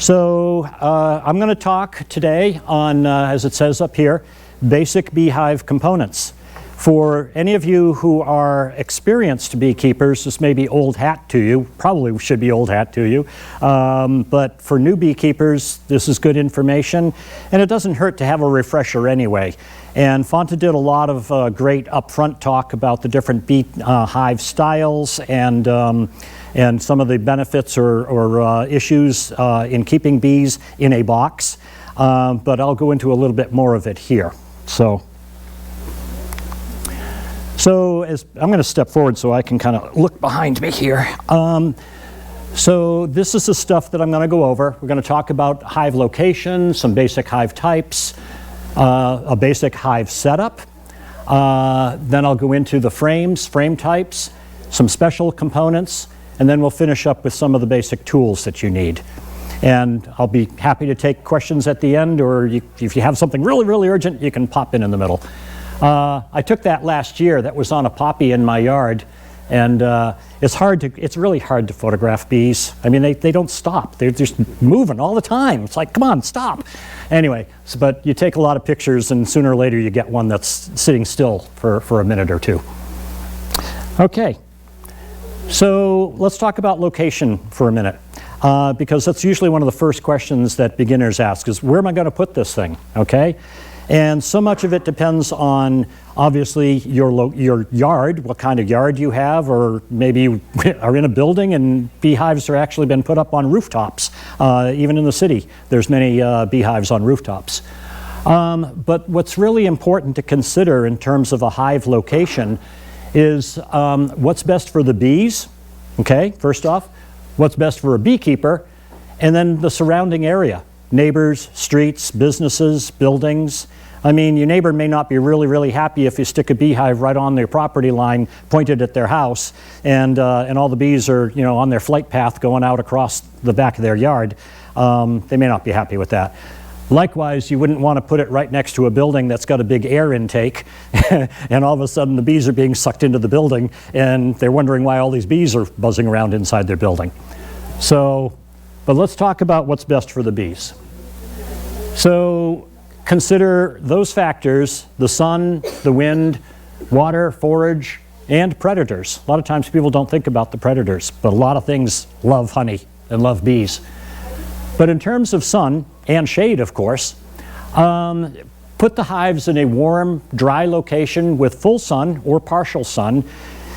So I'm going to talk today on, as it says up here, basic beehive components. For any of you who are experienced beekeepers, this may be old hat to you, probably should be old hat to you, but for new beekeepers, this is good information, and it doesn't hurt to have a refresher anyway. And Fonta did a lot of great upfront talk about the different bee hive styles and some of the benefits or issues in keeping bees in a box, but I'll go into a little bit more of it here. So as I'm going to step forward so I can kind of look behind me here. So this is the stuff that I'm going to go over. We're going to talk about hive location, some basic hive types, a basic hive setup. Then I'll go into the frame types, some special components, and then we'll finish up with some of the basic tools that you need. And I'll be happy to take questions at the end, or if you have something really, really urgent, you can pop in the middle. I took that last year. That was on a poppy in my yard, and it's really hard to photograph bees. I mean, they don't stop. They're just moving all the time. It's like, come on, stop. Anyway, but you take a lot of pictures, and sooner or later you get one that's sitting still for a minute or two. Okay, so let's talk about location for a minute, because that's usually one of the first questions that beginners ask is, where am I going to put this thing, okay? And so much of it depends on, obviously, your yard, what kind of yard you have, or maybe you are in a building and beehives are actually been put up on rooftops. Even in the city, there's many beehives on rooftops. But what's really important to consider in terms of a hive location is what's best for the bees, okay, first off, what's best for a beekeeper, and then the surrounding area. Neighbors, streets, businesses, buildings. I mean, your neighbor may not be really, really happy if you stick a beehive right on their property line pointed at their house, and all the bees are, you know, on their flight path going out across the back of their yard. They may not be happy with that. Likewise, you wouldn't want to put it right next to a building that's got a big air intake, and all of a sudden the bees are being sucked into the building, and they're wondering why all these bees are buzzing around inside their building. But let's talk about what's best for the bees. So consider those factors: the sun, the wind, water, forage, and predators. A lot of times people don't think about the predators, but a lot of things love honey and love bees. But in terms of sun and shade, of course, put the hives in a warm, dry location with full sun or partial sun.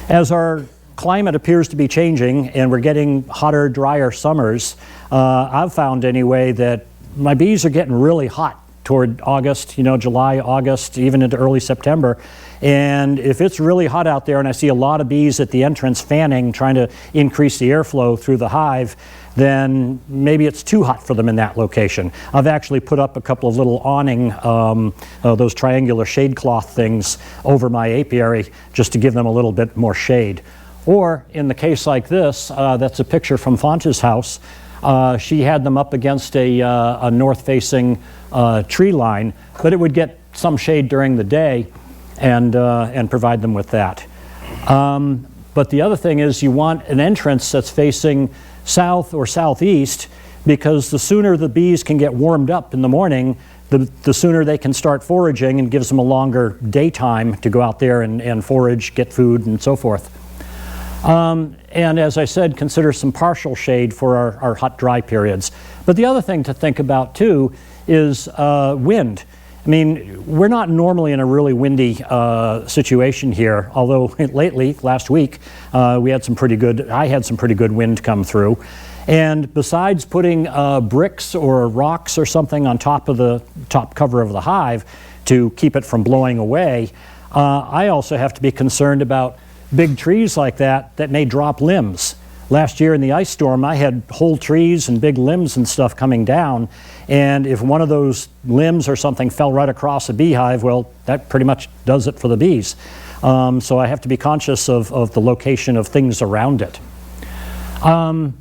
As our climate appears to be changing and we're getting hotter, drier summers, I've found anyway that my bees are getting really hot toward August, you know, July, August, even into early September. And if it's really hot out there and I see a lot of bees at the entrance fanning, trying to increase the airflow through the hive, then maybe it's too hot for them in that location. I've actually put up a couple of little awning, those triangular shade cloth things over my apiary just to give them a little bit more shade. Or in the case like this, that's a picture from Fonta's house. She had them up against a north-facing tree line, but it would get some shade during the day and provide them with that. But the other thing is you want an entrance that's facing south or southeast, because the sooner the bees can get warmed up in the morning, the sooner they can start foraging, and gives them a longer daytime to go out there and forage, get food, and so forth. And as I said, consider some partial shade for our hot, dry periods. But the other thing to think about too is wind. I mean, we're not normally in a really windy situation here, although lately, last week, I had some pretty good wind come through. And besides putting bricks or rocks or something on top of the top cover of the hive to keep it from blowing away, I also have to be concerned about big trees like that may drop limbs. Last year in the ice storm, I had whole trees and big limbs and stuff coming down, and if one of those limbs or something fell right across a beehive, well, that pretty much does it for the bees. So I have to be conscious of the location of things around it. And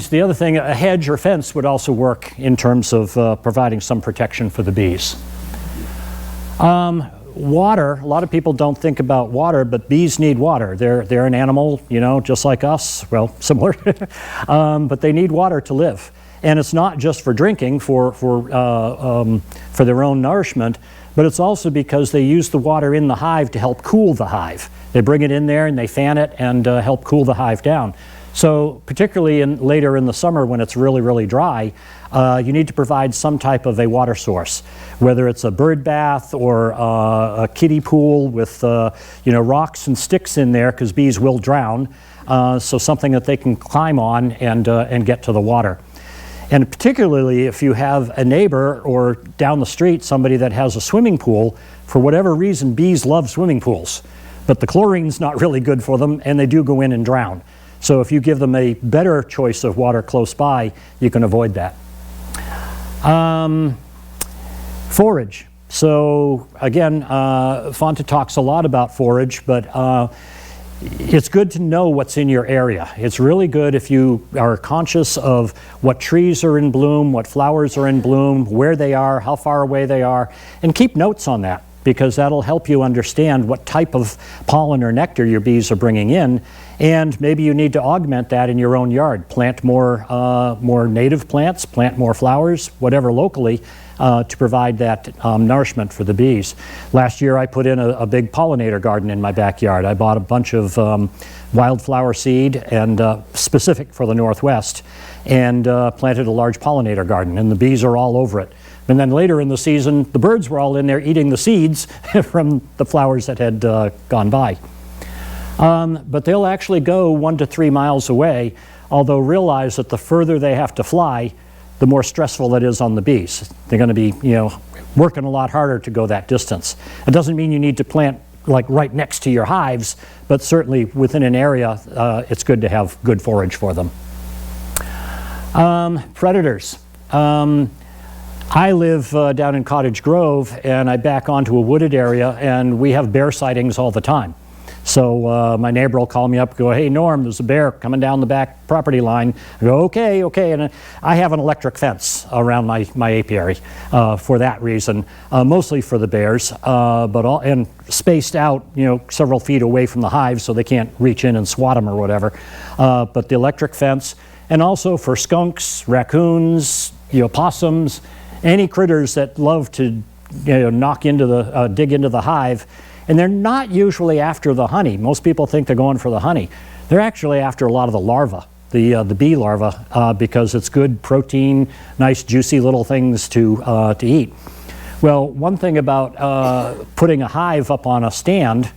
the other thing, a hedge or fence would also work in terms of providing some protection for the bees. water, a lot of people don't think about water, but bees need water. They're an animal, you know, just like us, well, similar, but they need water to live. And it's not just for drinking, for their own nourishment, but it's also because they use the water in the hive to help cool the hive. They bring it in there and they fan it and help cool the hive down. So particularly later in the summer when it's really, really dry, you need to provide some type of a water source, whether it's a bird bath or a kiddie pool with you know, rocks and sticks in there, because bees will drown. So something that they can climb on and get to the water. And particularly if you have a neighbor or down the street somebody that has a swimming pool, for whatever reason bees love swimming pools, but the chlorine's not really good for them and they do go in and drown. So if you give them a better choice of water close by, you can avoid that. Forage. So again, Fonta talks a lot about forage, but it's good to know what's in your area. It's really good if you are conscious of what trees are in bloom, what flowers are in bloom, where they are, how far away they are, and keep notes on that, because that'll help you understand what type of pollen or nectar your bees are bringing in. And maybe you need to augment that in your own yard. Plant more native plants, plant more flowers, whatever locally, to provide that nourishment for the bees. Last year I put in a big pollinator garden in my backyard. I bought a bunch of wildflower seed, and specific for the Northwest, and planted a large pollinator garden, and the bees are all over it. And then later in the season, the birds were all in there eating the seeds from the flowers that had gone by. But they'll actually go 1 to 3 miles away, although realize that the further they have to fly, the more stressful it is on the bees. They're going to be, you know, working a lot harder to go that distance. It doesn't mean you need to plant like right next to your hives, but certainly within an area, it's good to have good forage for them. Predators. I live down in Cottage Grove, and I back onto a wooded area, and we have bear sightings all the time. So my neighbor will call me up and go, "Hey Norm, there's a bear coming down the back property line." I go, okay, and I have an electric fence around my apiary for that reason, mostly for the bears, and spaced out, you know, several feet away from the hive so they can't reach in and swat them or whatever. But the electric fence, and also for skunks, raccoons, you know, possums, any critters that love to, you know, knock into the, dig into the hive. And they're not usually after the honey. Most people think they're going for the honey. They're actually after a lot of the larvae, the bee larvae, because it's good protein, nice juicy little things to eat. Well, one thing about putting a hive up on a stand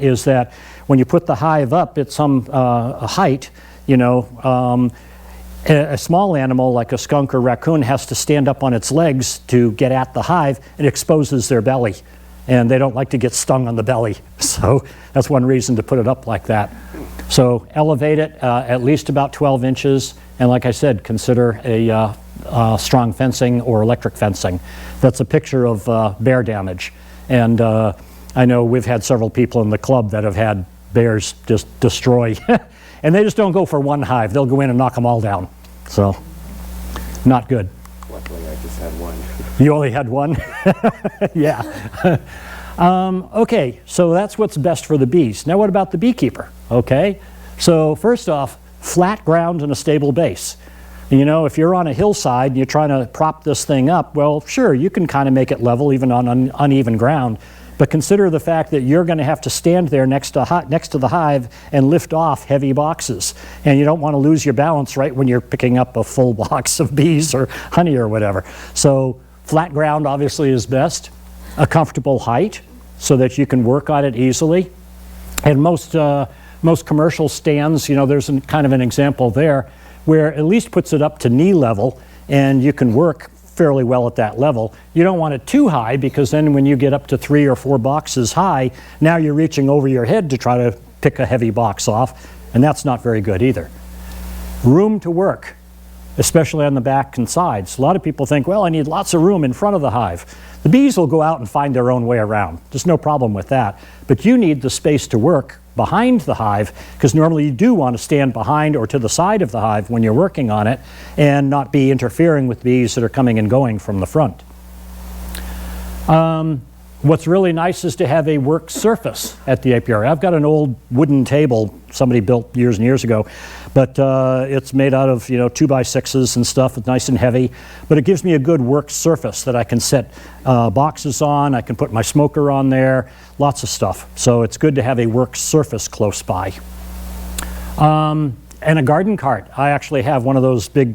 is that when you put the hive up at some height, you know, a small animal like a skunk or raccoon has to stand up on its legs to get at the hive. It exposes their belly, and they don't like to get stung on the belly. So that's one reason to put it up like that. So elevate it at least about 12 inches, and like I said, consider a strong fencing or electric fencing. That's a picture of bear damage, and I know we've had several people in the club that have had bears just destroy. And they just don't go for one hive. They'll go in and knock them all down. So, not good. Luckily, I just had one. You only had one? Yeah. Okay, so that's what's best for the bees. Now what about the beekeeper? Okay, so first off, flat ground and a stable base. You know, if you're on a hillside and you're trying to prop this thing up, well, sure, you can kind of make it level even on uneven ground. But consider the fact that you're going to have to stand there next to the hive and lift off heavy boxes. And you don't want to lose your balance right when you're picking up a full box of bees or honey or whatever. So flat ground obviously is best. A comfortable height so that you can work on it easily. And most commercial stands, you know, there's kind of an example there where at least puts it up to knee level, and you can work fairly well at that level. You don't want it too high, because then when you get up to 3 or 4 boxes high, now you're reaching over your head to try to pick a heavy box off, and that's not very good either. Room to work, especially on the back and sides. A lot of people think, well, I need lots of room in front of the hive. The bees will go out and find their own way around. There's no problem with that. But you need the space to work behind the hive, because normally you do want to stand behind or to the side of the hive when you're working on it and not be interfering with bees that are coming and going from the front. What's really nice is to have a work surface at the apiary. I've got an old wooden table somebody built years and years ago, but it's made out of 2x6s and stuff. It's nice and heavy, but it gives me a good work surface that I can set boxes on. I can put my smoker on there, lots of stuff. So it's good to have a work surface close by. And a garden cart. I actually have one of those big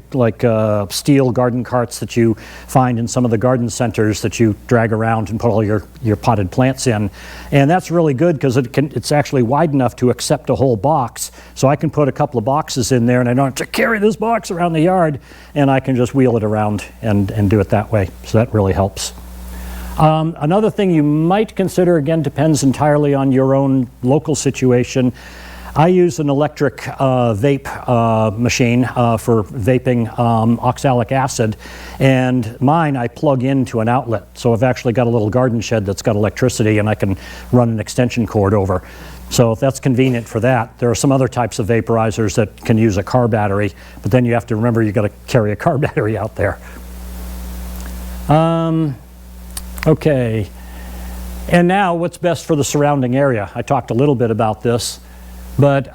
steel garden carts that you find in some of the garden centers that you drag around and put all your potted plants in. And that's really good because it's actually wide enough to accept a whole box. So I can put a couple of boxes in there and I don't have to carry this box around the yard, and I can just wheel it around and do it that way. So that really helps. Another thing you might consider, again, depends entirely on your own local situation. I use an electric vape machine for vaping oxalic acid, and mine I plug into an outlet. So I've actually got a little garden shed that's got electricity, and I can run an extension cord over. So that's convenient for that. There are some other types of vaporizers that can use a car battery, but then you have to remember you've got to carry a car battery out there. Okay, and now what's best for the surrounding area? I talked a little bit about this. But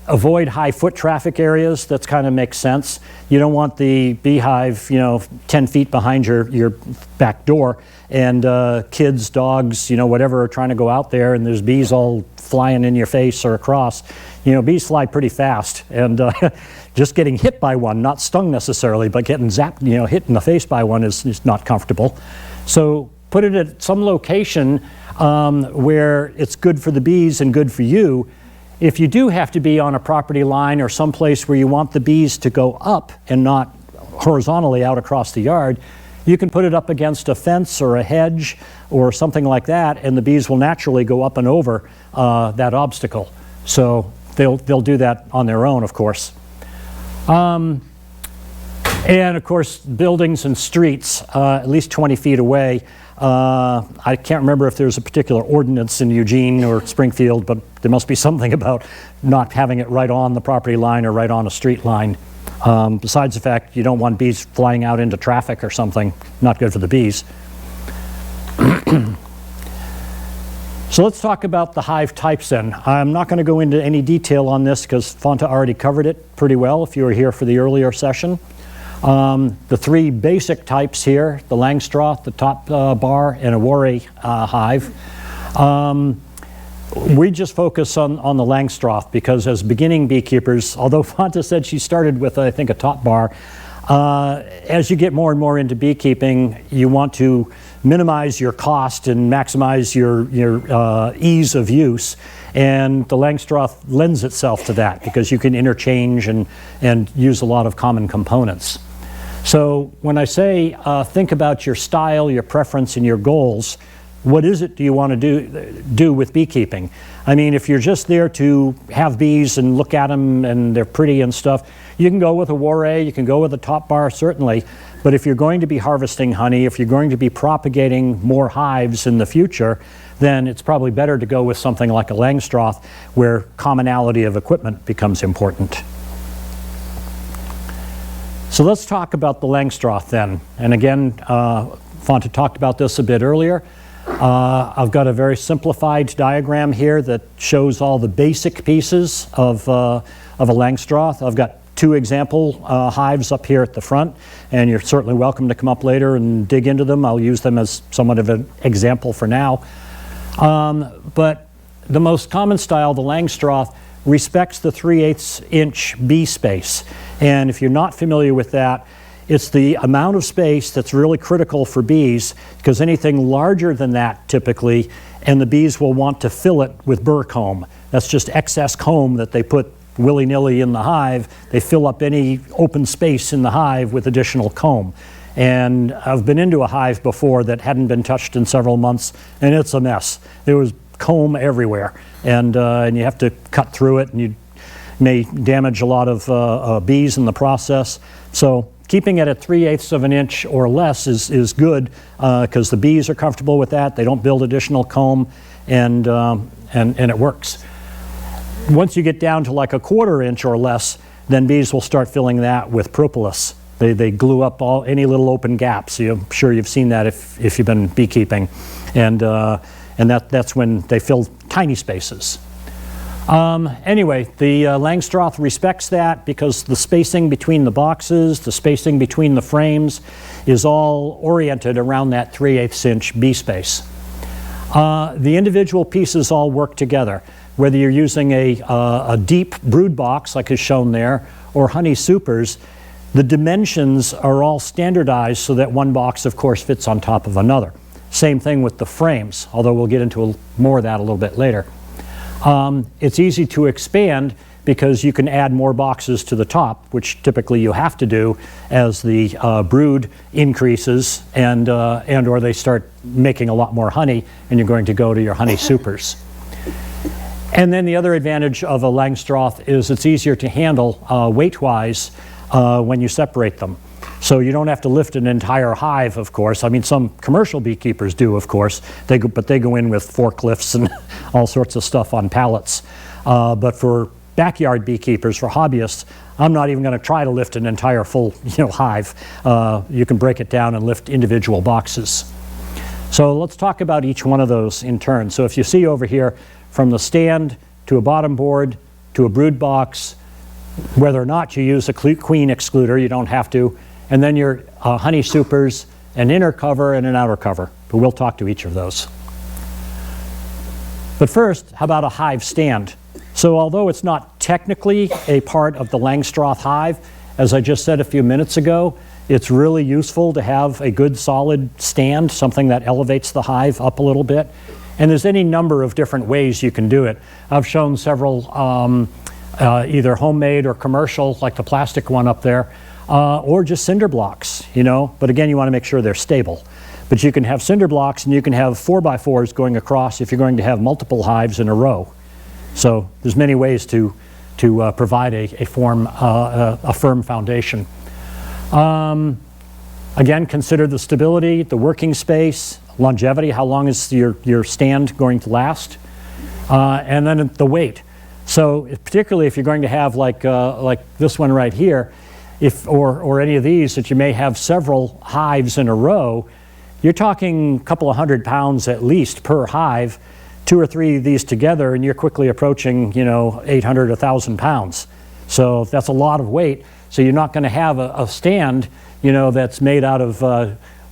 avoid high foot traffic areas. That kind of makes sense. You don't want the beehive, 10 feet behind your back door, and kids, dogs, whatever are trying to go out there, and there's bees all flying in your face or across. Bees fly pretty fast, and just getting hit by one, not stung necessarily, but getting zapped, hit in the face by one is not comfortable. So put it at some location where it's good for the bees and good for you. If you do have to be on a property line or someplace where you want the bees to go up and not horizontally out across the yard, you can put it up against a fence or a hedge or something like that, and the bees will naturally go up and over that obstacle. So they'll do that on their own, of course. And of course, buildings and streets, at least 20 feet away. I can't remember if there's a particular ordinance in Eugene or Springfield, but there must be something about not having it right on the property line or right on a street line. Besides the fact you don't want bees flying out into traffic or something, not good for the bees. So let's talk about the hive types then. I'm not going to go into any detail on this because Fanta already covered it pretty well if you were here for the earlier session. The three basic types here, the Langstroth, the top bar, and a Worry hive. We just focus on the Langstroth because as beginning beekeepers, although Fanta said she started with, I think, a top bar, as you get more and more into beekeeping, you want to minimize your cost and maximize your ease of use. And the Langstroth lends itself to that because you can interchange and use a lot of common components. So when I say think about your style, your preference, and your goals, what is it do you want to do with beekeeping? I mean, if you're just there to have bees and look at them and they're pretty and stuff, you can go with a Worry, you can go with a top bar, certainly. But if you're going to be harvesting honey, if you're going to be propagating more hives in the future, then it's probably better to go with something like a Langstroth where commonality of equipment becomes important. So let's talk about the Langstroth then. And again, Fanta talked about this a bit earlier. I've got a very simplified diagram here that shows all the basic pieces of a Langstroth. I've got two example hives up here at the front, and you're certainly welcome to come up later and dig into them. I'll use them as somewhat of an example for now. But the most common style, the Langstroth, respects the 3/8 inch bee space. And if you're not familiar with that, it's the amount of space that's really critical for bees, because anything larger than that typically, and the bees will want to fill it with burr comb. That's just excess comb that they put willy-nilly in the hive. They fill up any open space in the hive with additional comb. And I've been into a hive before that hadn't been touched in several months, and it's a mess. There was comb everywhere, and you have to cut through it, and you may damage a lot of bees in the process. So keeping it at 3/8 of an inch or less is good because the bees are comfortable with that. They don't build additional comb, and it works. Once you get down to like a 1/4 inch or less, then bees will start filling that with propolis. They glue up any little open gaps. I'm sure you've seen that if you've been beekeeping. And that's when they fill tiny spaces. Anyway, the Langstroth respects that because the spacing between the boxes, the spacing between the frames is all oriented around that 3/8 inch bee space. The individual pieces all work together, whether you're using a deep brood box like is shown there or honey supers. The dimensions are all standardized so that one box, of course, fits on top of another. Same thing with the frames, although we'll get into more of that a little bit later. It's easy to expand because you can add more boxes to the top, which typically you have to do as the brood increases and or they start making a lot more honey and you're going to go to your honey supers. And then the other advantage of a Langstroth is it's easier to handle weight-wise when you separate them. So you don't have to lift an entire hive, of course. I mean, some commercial beekeepers do, of course, but they go in with forklifts and all sorts of stuff on pallets. But for backyard beekeepers, for hobbyists, I'm not even going to try to lift an entire full hive. You can break it down and lift individual boxes. So let's talk about each one of those in turn. So if you see over here, from the stand to a bottom board to a brood box, whether or not you use a queen excluder, you don't have to, and then your honey supers, an inner cover and an outer cover. But we'll talk to each of those. But first, how about a hive stand? So although it's not technically a part of the Langstroth hive, as I just said a few minutes ago, it's really useful to have a good solid stand, something that elevates the hive up a little bit. And there's any number of different ways you can do it. I've shown several either homemade or commercial, like the plastic one up there, or just cinder blocks, but again, you want to make sure they're stable. But you can have cinder blocks and you can have 4x4s going across if you're going to have multiple hives in a row. So there's many ways to provide a firm foundation. Again, consider the stability, the working space, longevity, how long is your stand going to last, and then the weight. So particularly if you're going to have like this one right here, or any of these that you may have several hives in a row, you're talking a couple of 100 pounds at least per hive, 2 or 3 of these together, and you're quickly approaching 800, 1,000 pounds. So that's a lot of weight. So you're not going to have a stand that's made out of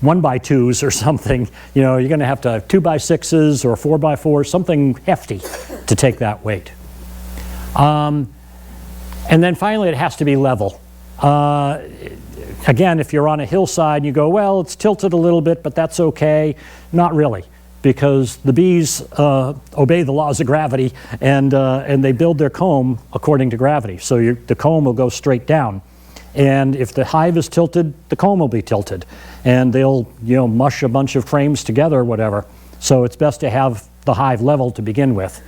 1x2s or something. You're going to have to have 2x6s or 4x4s, something hefty to take that weight. And then finally, it has to be level. Again, if you're on a hillside, you go, well, it's tilted a little bit, but that's okay. Not really, because the bees obey the laws of gravity, and they build their comb according to gravity. So the comb will go straight down. And if the hive is tilted, the comb will be tilted. And they'll mush a bunch of frames together or whatever. So it's best to have the hive level to begin with.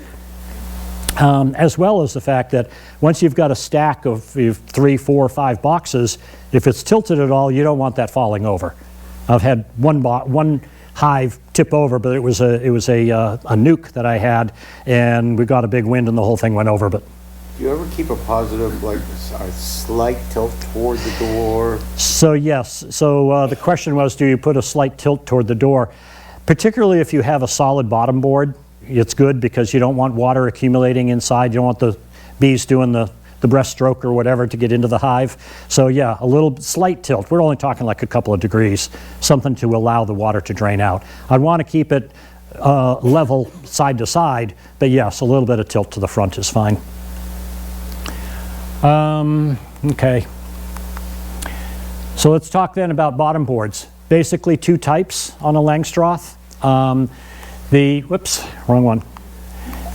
As well as the fact that once you've got a stack of 3, 4, 5 boxes, if it's tilted at all, you don't want that falling over. I've had one hive tip over, but it was a nuke that I had, and we got a big wind and the whole thing went over. But do you ever keep a positive, like a slight tilt toward the door? So yes. So the question was, do you put a slight tilt toward the door? Particularly if you have a solid bottom board, it's good because you don't want water accumulating inside. You don't want the bees doing the breaststroke or whatever to get into the hive. So yeah, a little slight tilt. We're only talking like a couple of degrees, something to allow the water to drain out. I'd want to keep it level side to side, but yes, a little bit of tilt to the front is fine. Okay. So let's talk then about bottom boards. Basically 2 types on a Langstroth. Whoops, wrong one.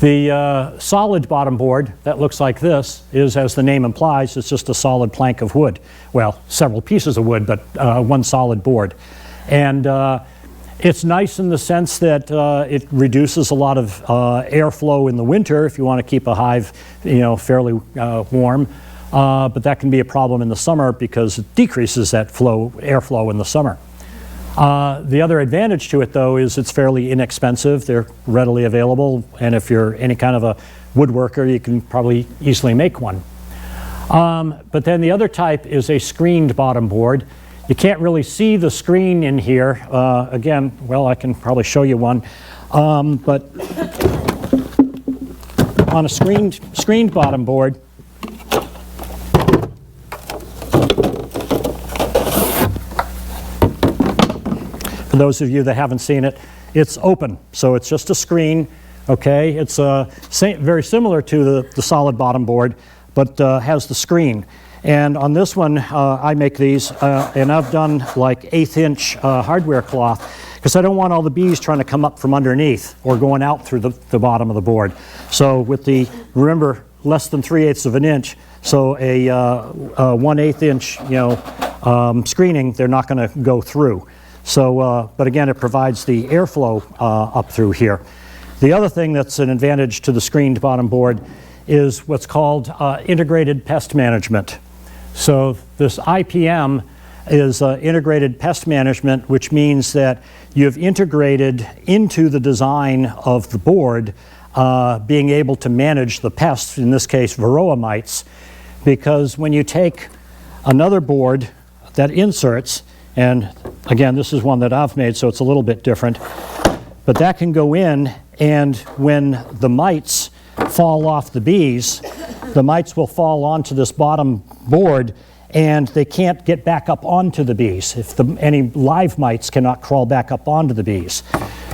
The solid bottom board that looks like this is, as the name implies, it's just a solid plank of wood. Well, several pieces of wood, but one solid board. And it's nice in the sense that it reduces a lot of airflow in the winter if you want to keep a hive, fairly warm. But that can be a problem in the summer because it decreases that airflow in the summer. The other advantage to it, though, is it's fairly inexpensive. They're readily available, and if you're any kind of a woodworker, you can probably easily make one. But then the other type is a screened bottom board. You can't really see the screen in here. Again, well, I can probably show you one. But on a screened bottom board, for those of you that haven't seen it, it's open. So it's just a screen, okay? It's very similar to the solid bottom board, but has the screen. And on this one, I make these, and I've done like 1/8" hardware cloth, because I don't want all the bees trying to come up from underneath or going out through the bottom of the board. So with the, remember, less than 3/8 of an inch, so a 1/8 inch, screening, they're not going to go through. So, but again, it provides the airflow up through here. The other thing that's an advantage to the screened bottom board is what's called integrated pest management. So this IPM is integrated pest management, which means that you've integrated into the design of the board being able to manage the pests, in this case varroa mites, because when you take another board that inserts, and again, this is one that I've made, so it's a little bit different, but that can go in, and when the mites fall off the bees, the mites will fall onto this bottom board, and they can't get back up onto the bees. Any live mites cannot crawl back up onto the bees.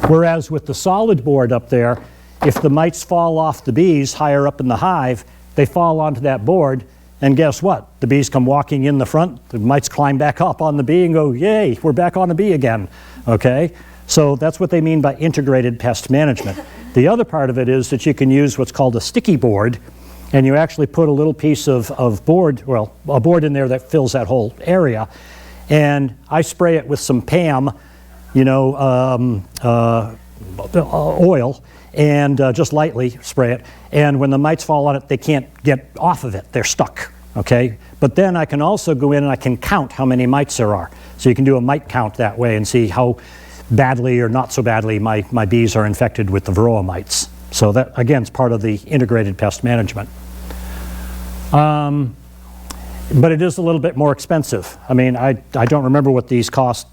Whereas with the solid board up there, if the mites fall off the bees higher up in the hive, they fall onto that board, and guess what? The bees come walking in the front, the mites climb back up on the bee and go, yay, we're back on the bee again, okay? So that's what they mean by integrated pest management. The other part of it is that you can use what's called a sticky board, and you actually put a little piece of board, well, a board in there that fills that whole area, and I spray it with some PAM, oil, and just lightly spray it, and when the mites fall on it, they can't get off of it, they're stuck, okay? But then I can also go in and I can count how many mites there are. So you can do a mite count that way and see how badly or not so badly my bees are infected with the varroa mites. So that, again, is part of the integrated pest management. But it is a little bit more expensive. I mean, I don't remember what these cost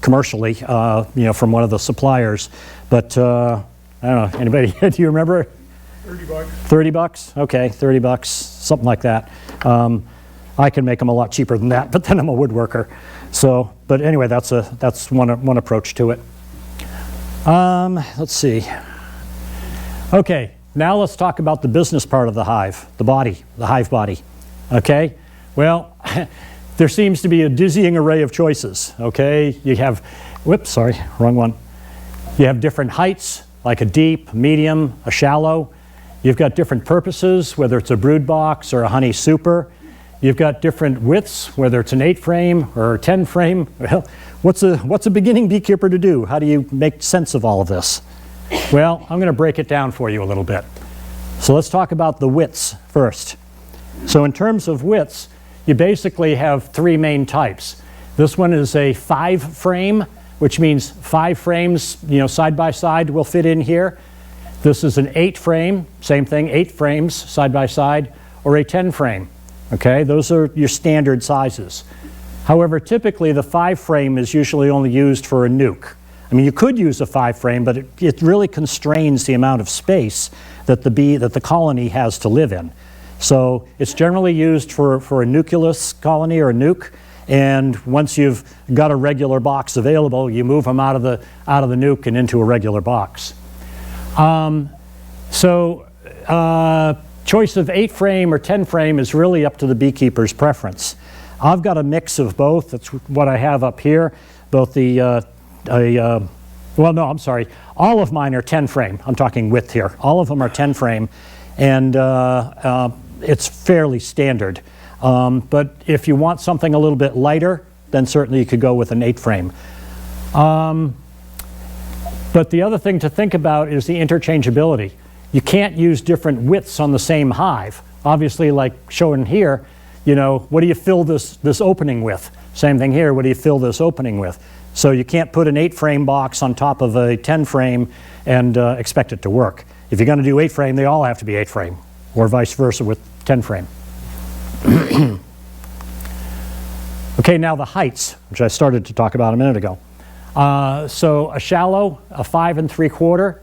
commercially, from one of the suppliers, but I don't know, anybody, do you remember? 30 bucks. 30 bucks? Okay, 30 bucks, something like that. I can make them a lot cheaper than that, but then I'm a woodworker. So, but anyway, that's one approach to it. Let's see. Okay, now let's talk about the business part of the hive, the hive body. Okay, well, there seems to be a dizzying array of choices. Okay, you have, whoops, sorry, wrong one. You have different heights, like a deep, medium, a shallow. You've got different purposes, whether it's a brood box or a honey super. You've got different widths, whether it's an 8-frame or a 10-frame. Well, what's a beginning beekeeper to do? How do you make sense of all of this? Well, I'm going to break it down for you a little bit. So let's talk about the widths first. So in terms of widths, you basically have 3 main types. This one is a 5-frame, which means 5 frames, side by side will fit in here. This is an 8-frame, same thing, 8 frames side by side, or a 10-frame. Okay, those are your standard sizes. However, typically the 5-frame is usually only used for a nuke. I mean, you could use a 5-frame, but it really constrains the amount of space that the colony has to live in. So it's generally used for a nucleus colony or a nuke, and once you've got a regular box available, you move them out of the nuke and into a regular box. Choice of 8-frame or 10-frame is really up to the beekeeper's preference. I've got a mix of both. That's what I have up here. Both all of mine are 10-frame. I'm talking width here. All of them are 10-frame, and it's fairly standard. But if you want something a little bit lighter, then certainly you could go with an 8-frame. But the other thing to think about is the interchangeability. You can't use different widths on the same hive. Obviously, like shown here, what do you fill this opening with? Same thing here, what do you fill this opening with? So you can't put an 8-frame box on top of a 10-frame and expect it to work. If you're going to do 8-frame, they all have to be 8-frame, or vice versa with 10-frame. Okay, now the heights, which I started to talk about a minute ago. So a shallow, a 5 3/4,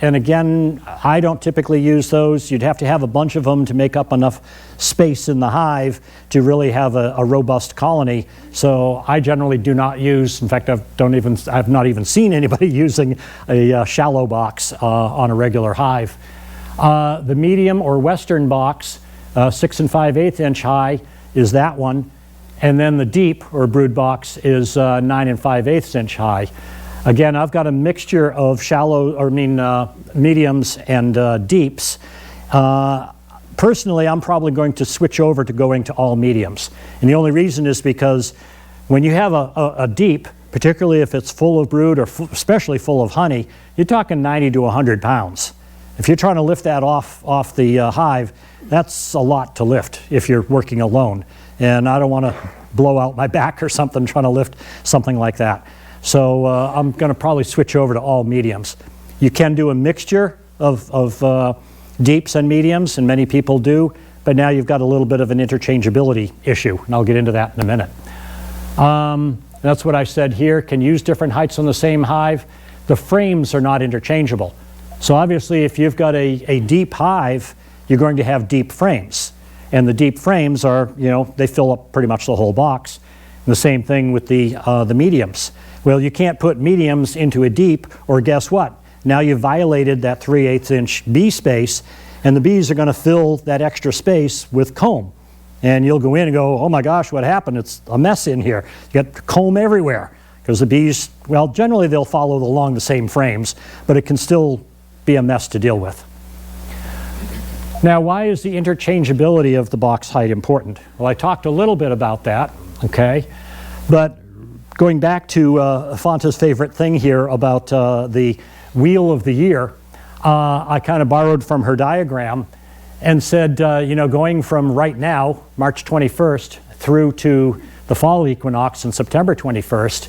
and again, I don't typically use those. You'd have to have a bunch of them to make up enough space in the hive to really have a robust colony. So I generally do not use, in fact, I've not even seen anybody using a shallow box on a regular hive. The medium or western box, 6 5/8 inch high, is that one. And then the deep or brood box is 9 5/8 inch high. Again, I've got a mixture of mediums and deeps. Personally, I'm probably going to switch over to going to all mediums. And the only reason is because when you have a deep, particularly if it's full of brood or especially full of honey, you're talking 90 to 100 pounds. If you're trying to lift that off the hive, that's a lot to lift if you're working alone. And I don't want to blow out my back or something trying to lift something like that. So I'm going to probably switch over to all mediums. You can do a mixture of deeps and mediums, and many people do, but now you've got a little bit of an interchangeability issue, and I'll get into that in a minute. That's what I said here, can use different heights on the same hive. The frames are not interchangeable. So obviously if you've got a deep hive, you're going to have deep frames. And the deep frames are, they fill up pretty much the whole box. And the same thing with the mediums. Well, you can't put mediums into a deep, or guess what? Now you've violated that 3/8 inch bee space, and the bees are going to fill that extra space with comb. And you'll go in and go, oh my gosh, what happened? It's a mess in here. You got comb everywhere. Because the bees, well, generally they'll follow along the same frames, but it can still be a mess to deal with. Now, why is the interchangeability of the box height important? Well, I talked a little bit about that, okay? But going back to Fanta's favorite thing here about the wheel of the year, I kind of borrowed from her diagram and said, going from right now, March 21st, through to the fall equinox on September 21st,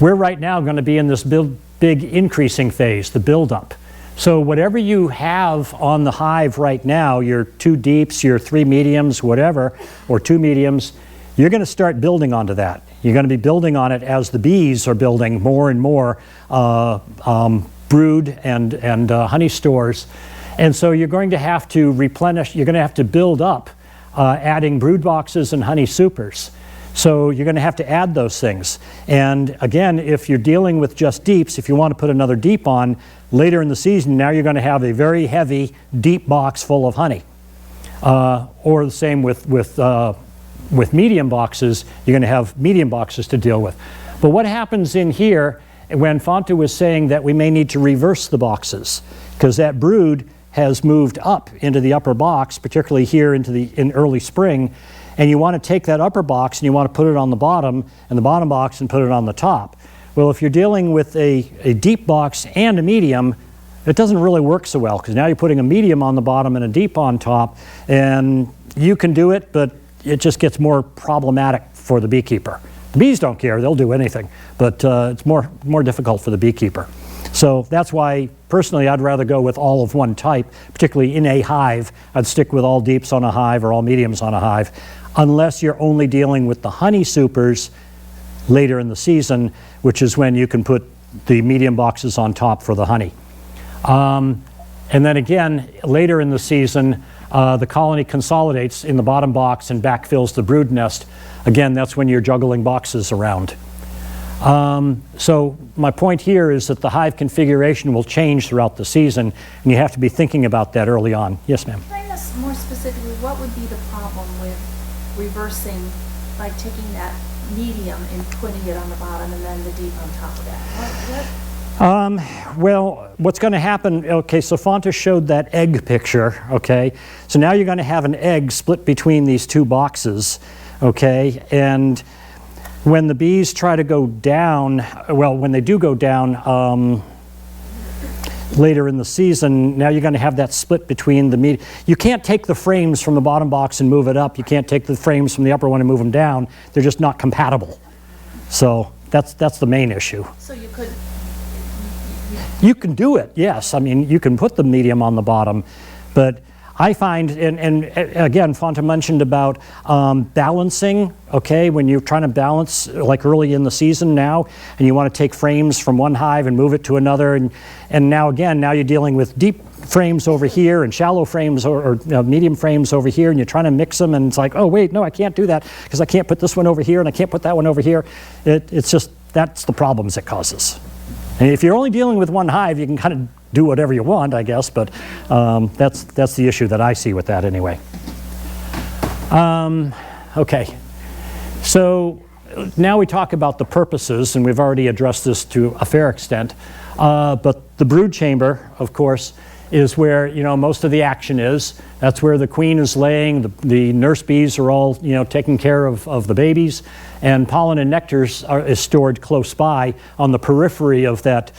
we're right now going to be in this big increasing phase, the buildup. So whatever you have on the hive right now, your 2 deeps, your 3 mediums, whatever, or 2 mediums, you're going to start building onto that. You're going to be building on it as the bees are building more and more brood and honey stores. And so you're going to have to replenish, you're going to have to build up adding brood boxes and honey supers. So you're going to have to add those things. And again, if you're dealing with just deeps, if you want to put another deep on later in the season, now you're going to have a very heavy deep box full of honey. Or the same with medium boxes, you're going to have medium boxes to deal with. But what happens in here when Fanta was saying that we may need to reverse the boxes, because that brood has moved up into the upper box, particularly here in early spring, and you want to take that upper box and you want to put it on the bottom, and the bottom box and put it on the top. Well, if you're dealing with a deep box and a medium, it doesn't really work so well, because now you're putting a medium on the bottom and a deep on top, and you can do it, but it just gets more problematic for the beekeeper. The bees don't care, they'll do anything, but it's more difficult for the beekeeper. So that's why, personally, I'd rather go with all of one type, particularly in a hive. I'd stick with all deeps on a hive or all mediums on a hive, unless you're only dealing with the honey supers later in the season, which is when you can put the medium boxes on top for the honey. And then again, later in the season, the colony consolidates in the bottom box and backfills the brood nest. Again, that's when you're juggling boxes around. So my point here is that the hive configuration will change throughout the season, and you have to be thinking about that early on. Yes, ma'am? Can I ask more specifically, what would be the problem with reversing by taking that medium and putting it on the bottom and then the deep on top of that? Well, what's going to happen, okay, so Fanta showed that egg picture, okay? So now you're going to have an egg split between these 2 boxes, okay? And when the bees try to go down, well, when they do go down later in the season, now you're going to have that split between the medium. You can't take the frames from the bottom box and move it up. You can't take the frames from the upper one and move them down. They're just not compatible. So that's the main issue. So you could... You can do it, yes. I mean, you can put the medium on the bottom, but I find, and again, Fanta mentioned about balancing, okay, when you're trying to balance like early in the season now, and you want to take frames from one hive and move it to another, and now again, now you're dealing with deep frames over here and shallow frames or medium frames over here, and you're trying to mix them, and it's like, oh wait, no, I can't do that because I can't put this one over here and I can't put that one over here. It's just, that's the problems it causes. And if you're only dealing with one hive, you can kind of do whatever you want, I guess, but that's the issue that I see with that anyway. Okay, so now we talk about the purposes, and we've already addressed this to a fair extent, but the brood chamber, of course, is where, you know, most of the action is. That's where the queen is laying, the nurse bees are all, you know, taking care of the babies, and pollen and nectar is stored close by on the periphery of that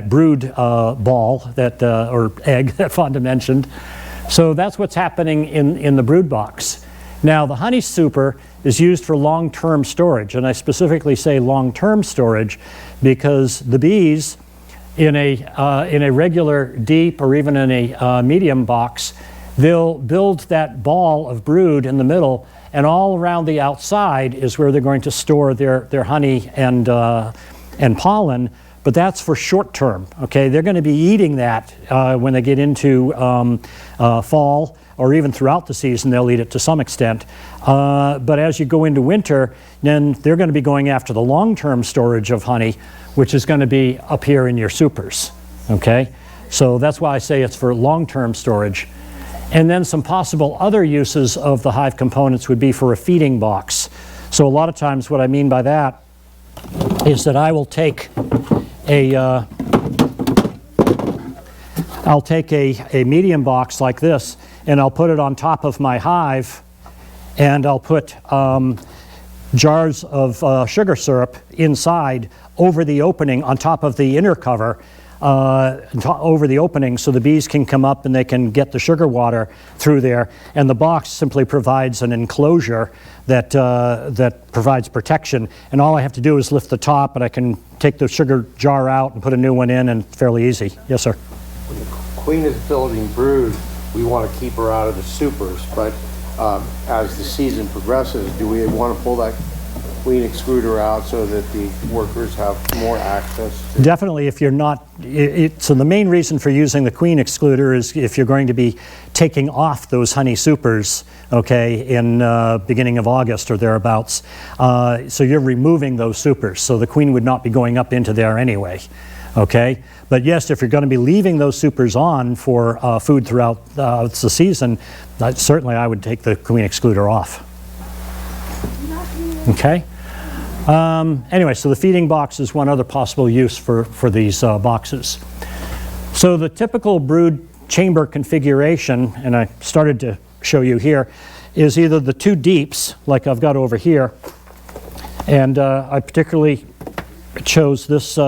brood ball, or egg that Fonda mentioned. So that's what's happening in the brood box. Now the honey super is used for long-term storage, and I specifically say long-term storage because the bees in a regular deep or even in a medium box, they'll build that ball of brood in the middle, and all around the outside is where they're going to store their honey and pollen, but that's for short term, okay? They're going to be eating that when they get into fall, or even throughout the season, they'll eat it to some extent. But as you go into winter, then they're going to be going after the long-term storage of honey, which is going to be up here in your supers, okay? So that's why I say it's for long-term storage. And then some possible other uses of the hive components would be for a feeding box. So a lot of times what I mean by that is that I will take a medium box like this, and I'll put it on top of my hive, and I'll put jars of sugar syrup inside over the opening on top of the inner cover, over the opening, so the bees can come up and they can get the sugar water through there. And the box simply provides an enclosure that provides protection. And all I have to do is lift the top, and I can take the sugar jar out and put a new one in, and it's fairly easy. Yes, sir. When the queen is building brood, we want to keep her out of the supers, but as the season progresses, do we want to pull that queen excluder out so that the workers have more access to? Definitely, if you're not, so the main reason for using the queen excluder is if you're going to be taking off those honey supers, okay, in beginning of August or thereabouts. So you're removing those supers, so the queen would not be going up into there anyway, okay? But yes, if you're going to be leaving those supers on for food throughout the season, certainly I would take the queen excluder off. Okay? Anyway, so the feeding box is one other possible use for these boxes. So the typical brood chamber configuration, and I started to show you here, is either the two deeps, like I've got over here, and I particularly chose this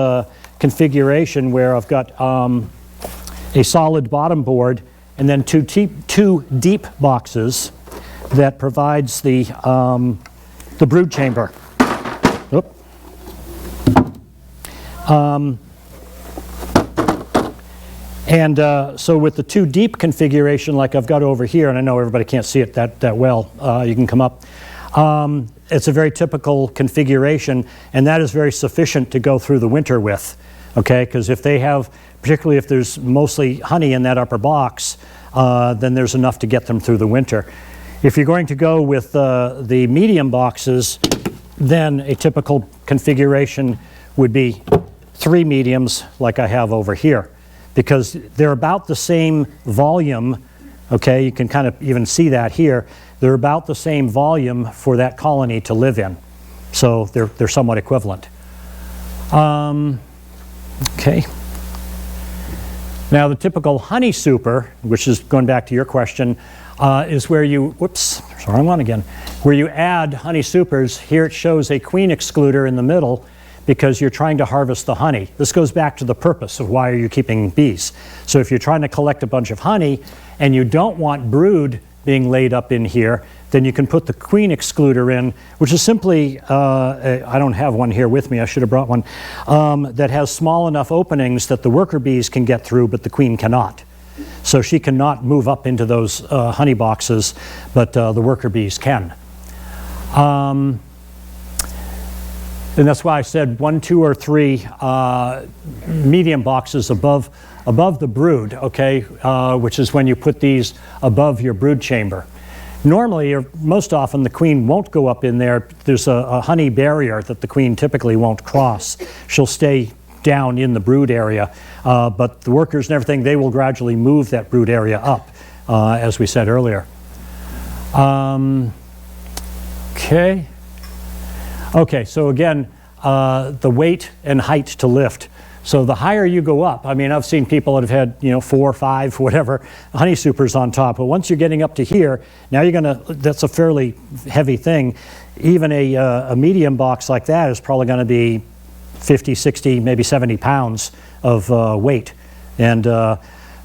configuration where I've got a solid bottom board and then two deep boxes that provides the brood chamber. Oop. So with the two deep configuration like I've got over here, and I know everybody can't see it that well, you can come up. It's a very typical configuration, and that is very sufficient to go through the winter with, okay? Because if they have, particularly if there's mostly honey in that upper box, then there's enough to get them through the winter. If you're going to go with the medium boxes, then a typical configuration would be 3 mediums like I have over here, because they're about the same volume, okay? You can kind of even see that here. They're about the same volume for that colony to live in. So they're somewhat equivalent. Okay. Now the typical honey super, which is going back to your question, is where you, whoops, sorry, I'm on again, where you add honey supers. Here it shows a queen excluder in the middle because you're trying to harvest the honey. This goes back to the purpose of why are you keeping bees. So if you're trying to collect a bunch of honey and you don't want brood being laid up in here, then you can put the queen excluder in, which is simply, I don't have one here with me, I should have brought one, that has small enough openings that the worker bees can get through, but the queen cannot. So she cannot move up into those honey boxes, but the worker bees can. And that's why I said 1, 2, or 3 medium boxes above the brood, okay, which is when you put these above your brood chamber. Normally, or most often, the queen won't go up in there. There's a honey barrier that the queen typically won't cross. She'll stay down in the brood area, but the workers and everything, they will gradually move that brood area up, as we said earlier. Okay, so again, the weight and height to lift. So the higher you go up, I mean, I've seen people that have had, 4 or 5, whatever, honey supers on top. But once you're getting up to here, now you're gonna, that's a fairly heavy thing. Even a medium box like that is probably gonna be 50, 60, maybe 70 pounds of weight. And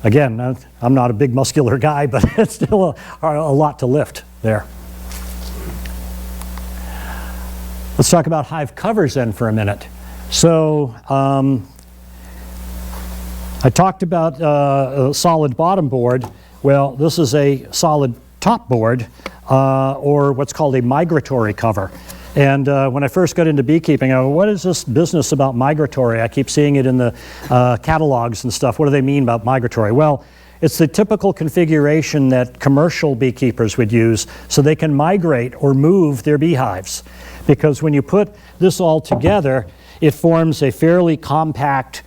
again, I'm not a big muscular guy, but it's still a lot to lift there. Let's talk about hive covers then for a minute. So I talked about a solid bottom board. Well, this is a solid top board, or what's called a migratory cover. And when I first got into beekeeping, I go, what is this business about migratory? I keep seeing it in the catalogs and stuff. What do they mean about migratory? Well, it's the typical configuration that commercial beekeepers would use so they can migrate or move their beehives. Because when you put this all together, it forms a fairly compact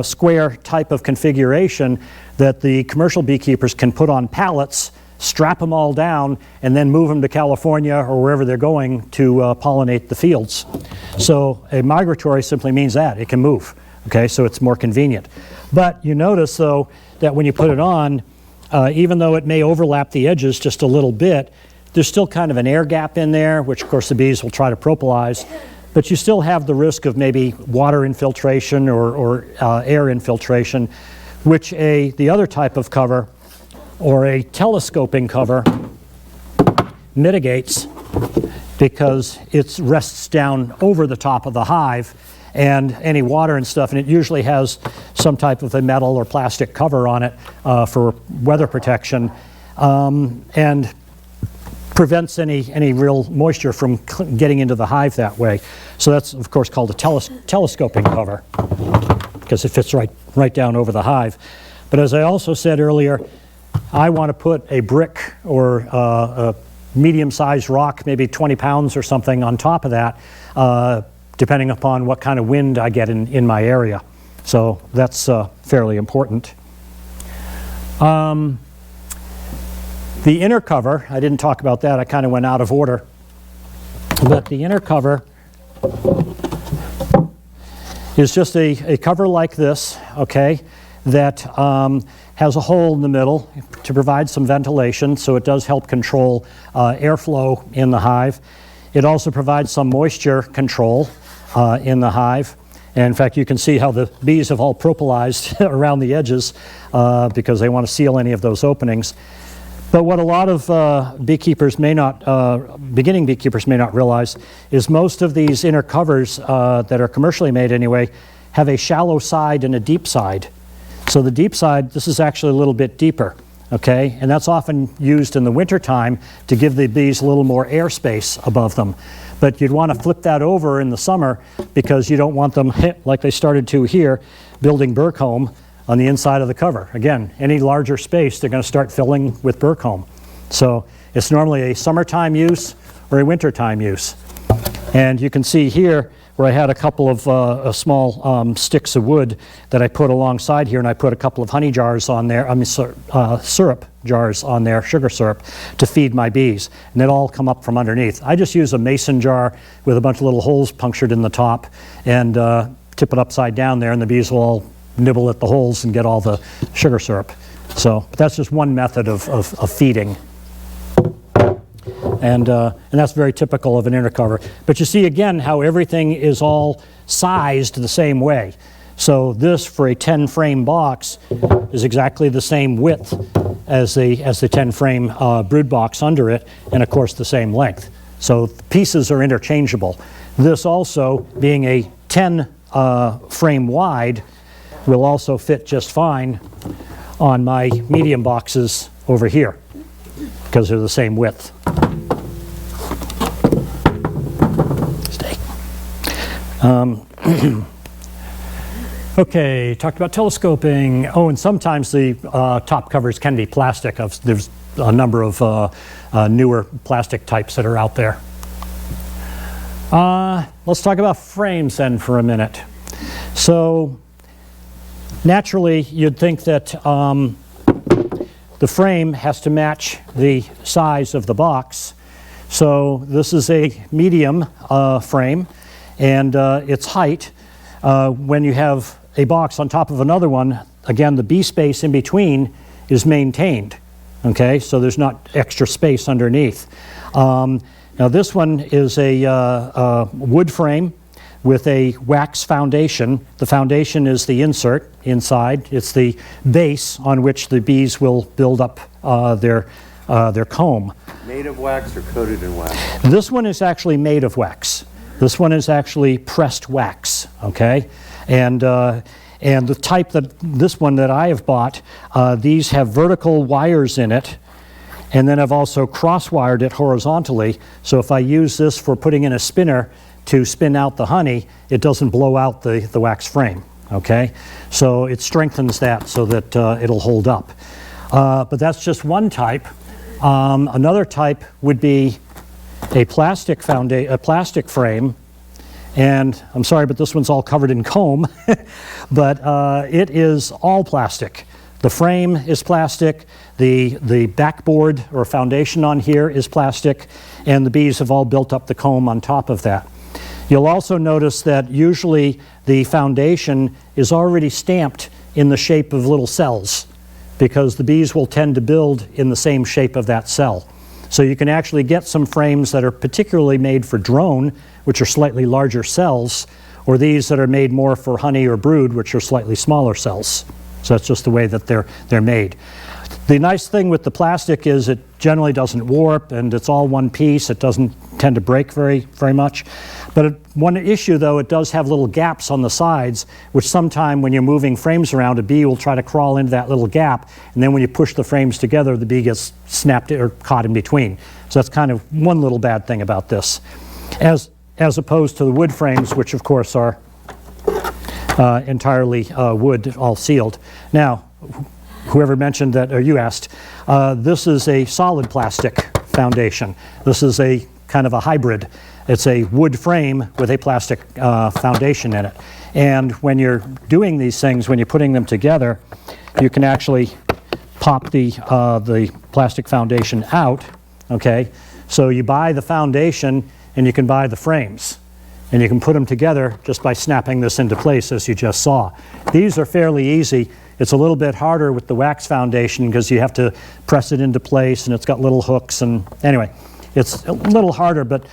square type of configuration that the commercial beekeepers can put on pallets, strap them all down, and then move them to California or wherever they're going to pollinate the fields. So a migratory simply means that it can move. Okay, so it's more convenient. But you notice though that when you put it on, even though it may overlap the edges just a little bit, there's still kind of an air gap in there, which of course the bees will try to propolize, but you still have the risk of maybe water infiltration or air infiltration, which the other type of cover, or a telescoping cover, mitigates because it rests down over the top of the hive and any water and stuff, and it usually has some type of a metal or plastic cover on it for weather protection, and prevents any real moisture from getting into the hive that way. So that's of course called a telescoping cover because it fits right down over the hive. But as I also said earlier, I want to put a brick or a medium-sized rock, maybe 20 pounds or something on top of that, depending upon what kind of wind I get in my area. So that's fairly important. The inner cover, I didn't talk about that, I kind of went out of order. But the inner cover is just a cover like this, okay, that has a hole in the middle to provide some ventilation, so it does help control airflow in the hive. It also provides some moisture control in the hive. And in fact, you can see how the bees have all propolized around the edges because they want to seal any of those openings. But what a lot of beekeepers may not, beginning beekeepers may not realize is most of these inner covers that are commercially made anyway have a shallow side and a deep side. So the deep side, this is actually a little bit deeper, okay? And that's often used in the wintertime to give the bees a little more airspace above them. But you'd want to flip that over in the summer because you don't want them, like they started to here, building Burcomb on the inside of the cover. Again, any larger space, they're going to start filling with Burcomb. So it's normally a summertime use or a wintertime use. And you can see here where I had a couple of small sticks of wood that I put alongside here, and I put a couple of honey jars on there, syrup jars on there, sugar syrup, to feed my bees. And they'll all come up from underneath. I just use a mason jar with a bunch of little holes punctured in the top and tip it upside down there, and the bees will all nibble at the holes and get all the sugar syrup. So but that's just one method of feeding. And that's very typical of an inner cover. But you see again how everything is all sized the same way. So this, for a 10-frame box, is exactly the same width as the 10-frame brood box under it, and of course the same length. So the pieces are interchangeable. This also, being a 10 frame wide, will also fit just fine on my medium boxes over here because they're the same width. Stay. Okay, talked about telescoping. Oh, and sometimes the top covers can be plastic. There's a number of newer plastic types that are out there. Let's talk about frames then for a minute. So naturally, you'd think that the frame has to match the size of the box. So this is a medium frame, and its height, when you have a box on top of another one, again, the B space in between is maintained. Okay, so there's not extra space underneath. Now this one is a wood frame with a wax foundation. The foundation is the insert inside. It's the base on which the bees will build up their comb. Made of wax or coated in wax? This one is actually made of wax. This one is actually pressed wax, okay? And the type that, this one that I have bought, these have vertical wires in it, and then I've also cross-wired it horizontally, so if I use this for putting in a spinner to spin out the honey, it doesn't blow out the wax frame, okay? So it strengthens that so that it'll hold up. But that's just one type. Another type would be a plastic frame, and I'm sorry, but this one's all covered in comb, but it is all plastic. The frame is plastic, the backboard or foundation on here is plastic, and the bees have all built up the comb on top of that. You'll also notice that usually the foundation is already stamped in the shape of little cells, because the bees will tend to build in the same shape of that cell. So you can actually get some frames that are particularly made for drone, which are slightly larger cells, or these that are made more for honey or brood, which are slightly smaller cells. So that's just the way that they're made. The nice thing with the plastic is it generally doesn't warp, and it's all one piece. It doesn't tend to break very much. But one issue, though, it does have little gaps on the sides, which sometime when you're moving frames around, a bee will try to crawl into that little gap, and then when you push the frames together, the bee gets snapped or caught in between. So that's kind of one little bad thing about this. As opposed to the wood frames, which of course are entirely wood, all sealed. Now, whoever mentioned that, or you asked, this is a solid plastic foundation. This is a kind of a hybrid. It's a wood frame with a plastic foundation in it. And when you're doing these things, when you're putting them together, you can actually pop the plastic foundation out, okay? So you buy the foundation and you can buy the frames. And you can put them together just by snapping this into place, as you just saw. These are fairly easy. It's a little bit harder with the wax foundation because you have to press it into place, and it's got little hooks. And anyway, it's a little harder, but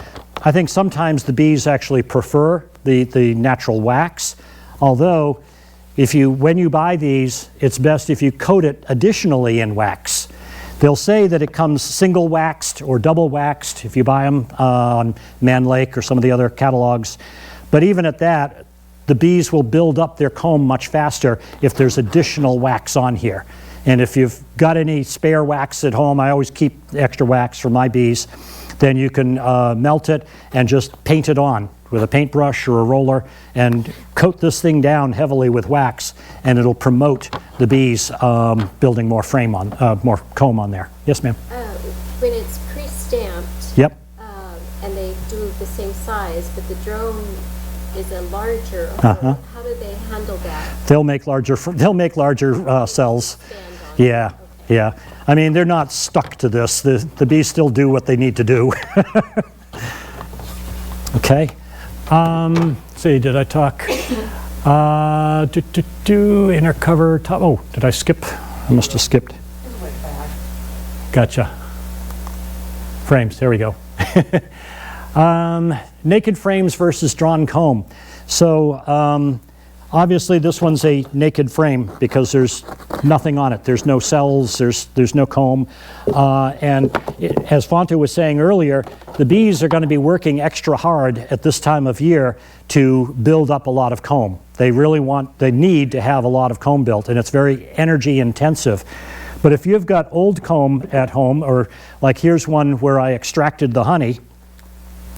I think sometimes the bees actually prefer the natural wax. Although, when you buy these, it's best if you coat it additionally in wax. They'll say that it comes single waxed or double waxed if you buy them on Man Lake or some of the other catalogs. But even at that, the bees will build up their comb much faster if there's additional wax on here. And if you've got any spare wax at home, I always keep extra wax for my bees, then you can melt it and just paint it on with a paintbrush or a roller and coat this thing down heavily with wax, and it'll promote the bees building more more comb on there. Yes, ma'am? When it's pre-stamped, yep. And they do the same size, but the drone is a larger, Uh-huh. How do they handle that? They'll make larger cells. Stand on it? Yeah, Okay. yeah. I mean, they're not stuck to this. The bees still do what they need to do. Okay. See, did I talk? Inner cover top. Oh, did I skip? I must have skipped. Gotcha. Frames, there we go. Naked frames versus drawn comb. So Obviously, this one's a naked frame because there's nothing on it. There's no cells, there's no comb. As Fonte was saying earlier, the bees are going to be working extra hard at this time of year to build up a lot of comb. They need to have a lot of comb built, and it's very energy intensive. But if you've got old comb at home, or like here's one where I extracted the honey,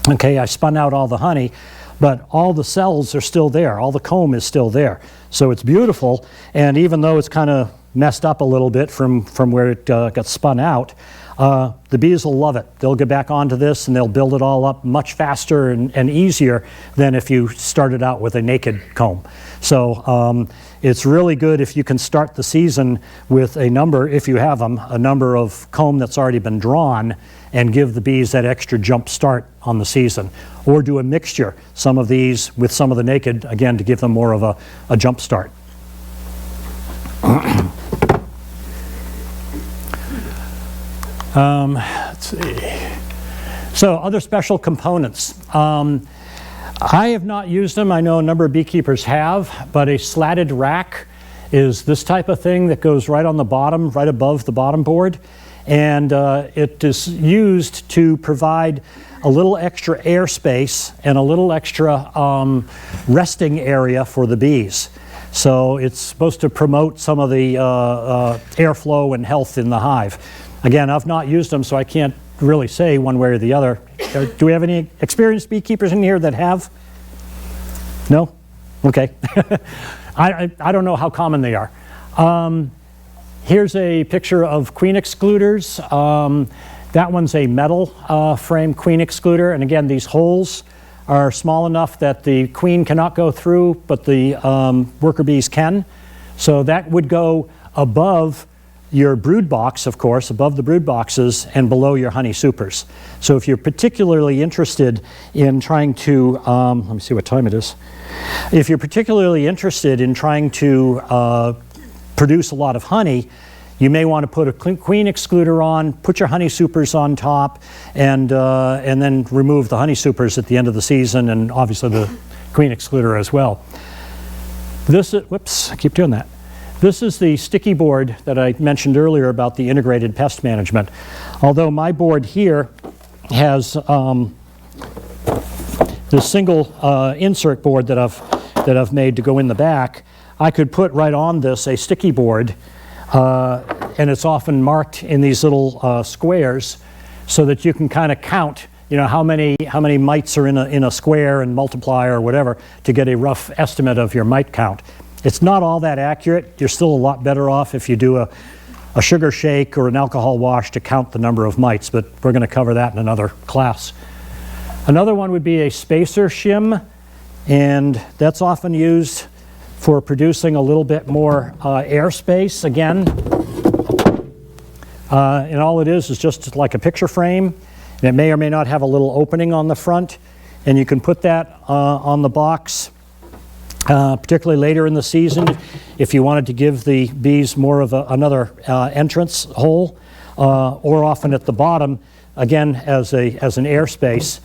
okay, I spun out all the honey, but all the cells are still there. All the comb is still there. So it's beautiful, and even though it's kind of messed up a little bit from where it got spun out, the bees will love it. They'll get back onto this and they'll build it all up much faster and easier than if you started out with a naked comb. So it's really good if you can start the season with a number, if you have them, a number of comb that's already been drawn, and give the bees that extra jump start on the season. Or do a mixture, some of these with some of the naked, again, to give them more of a jump start. Let's see. So other special components. I have not used them. I know a number of beekeepers have, but a slatted rack is this type of thing that goes right on the bottom, right above the bottom board. And it is used to provide a little extra airspace and a little extra resting area for the bees. So it's supposed to promote some of the airflow and health in the hive. Again, I've not used them, so I can't really say one way or the other. Do we have any experienced beekeepers in here that have? No? Okay. I don't know how common they are. Here's a picture of queen excluders. That one's a metal frame queen excluder, and again, these holes are small enough that the queen cannot go through, but the worker bees can. So that would go above your brood box, of course, above the brood boxes and below your honey supers. So if you're particularly interested in trying to, let me see what time it is. If you're particularly interested in trying to produce a lot of honey, you may want to put a queen excluder on, put your honey supers on top, and then remove the honey supers at the end of the season, and obviously the queen excluder as well. This is, whoops, I keep doing that. This is the sticky board that I mentioned earlier about the integrated pest management. Although my board here has this single insert board that I've made to go in the back, I could put right on this a sticky board, and it's often marked in these little squares so that you can kind of count, you know, how many mites are in a square and multiply or whatever to get a rough estimate of your mite count. It's not all that accurate. You're still a lot better off if you do a sugar shake or an alcohol wash to count the number of mites, but we're going to cover that in another class. Another one would be a spacer shim, and that's often used for producing a little bit more airspace again. And all it is just like a picture frame, and it may or may not have a little opening on the front, and you can put that on the box. Particularly later in the season, if you wanted to give the bees more of another entrance hole, or often at the bottom, again as an airspace.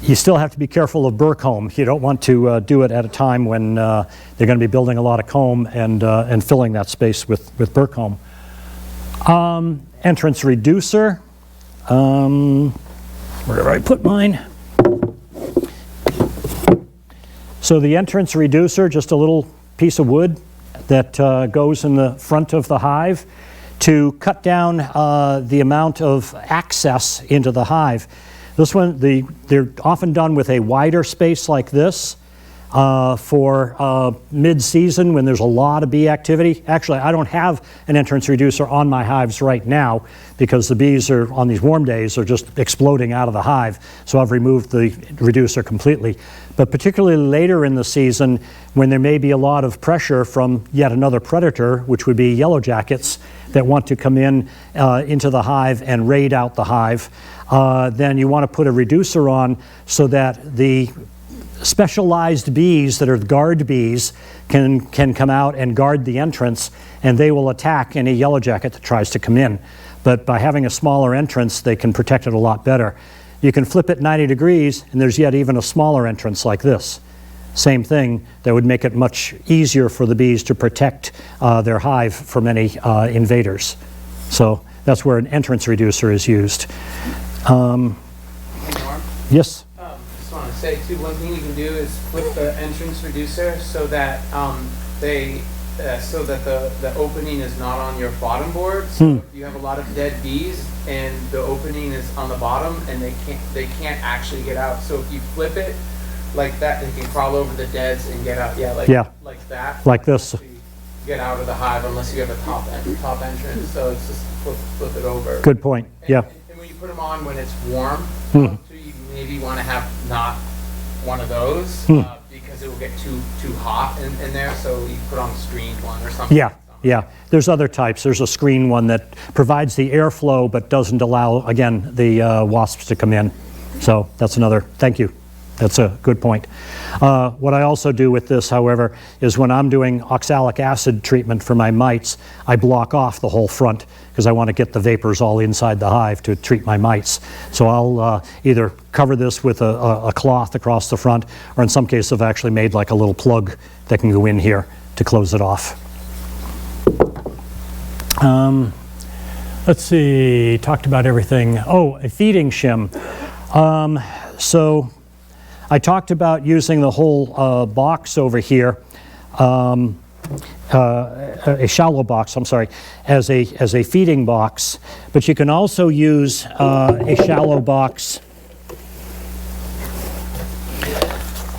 You still have to be careful of burr comb. You don't want to do it at a time when they're going to be building a lot of comb and filling that space with burr comb. Entrance reducer. Where did I put mine? So the entrance reducer, just a little piece of wood that goes in the front of the hive to cut down the amount of access into the hive. This one, they're often done with a wider space like this for mid-season when there's a lot of bee activity. Actually, I don't have an entrance reducer on my hives right now because the bees are, on these warm days, are just exploding out of the hive. So I've removed the reducer completely. But particularly later in the season, when there may be a lot of pressure from yet another predator, which would be yellow jackets that want to come in into the hive and raid out the hive, then you want to put a reducer on so that the specialized bees that are guard bees can come out and guard the entrance, and they will attack any yellow jacket that tries to come in. But by having a smaller entrance, they can protect it a lot better. You can flip it 90 degrees, and there's yet even a smaller entrance like this. same thing, that would make it much easier for the bees to protect their hive from any invaders. So that's where an entrance reducer is used. Norm, Yes? just want to say too, one thing you can do is flip the entrance reducer so that the opening is not on your bottom board. So if you have a lot of dead bees and the opening is on the bottom and they can't actually get out. So if you flip it like that, they can crawl over the deads and get out. Like that. Like this. Get out of the hive unless you have a top entrance. So it's just flip it over. Good point. Yeah. And when you put them on when it's warm, you maybe want to have not one of those because it will get too hot in there. So you put on a screened one or something. Yeah. Yeah, there's other types. There's a screen one that provides the airflow but doesn't allow, again, the wasps to come in. So that's another, thank you. That's a good point. What I also do with this, however, is when I'm doing oxalic acid treatment for my mites, I block off the whole front because I want to get the vapors all inside the hive to treat my mites. So I'll either cover this with a cloth across the front, or in some cases I've actually made like a little plug that can go in here to close it off. Let's see, talked about everything. Oh, a feeding shim. So I talked about using the whole box over here, a shallow box, I'm sorry, as a feeding box, but you can also use a shallow box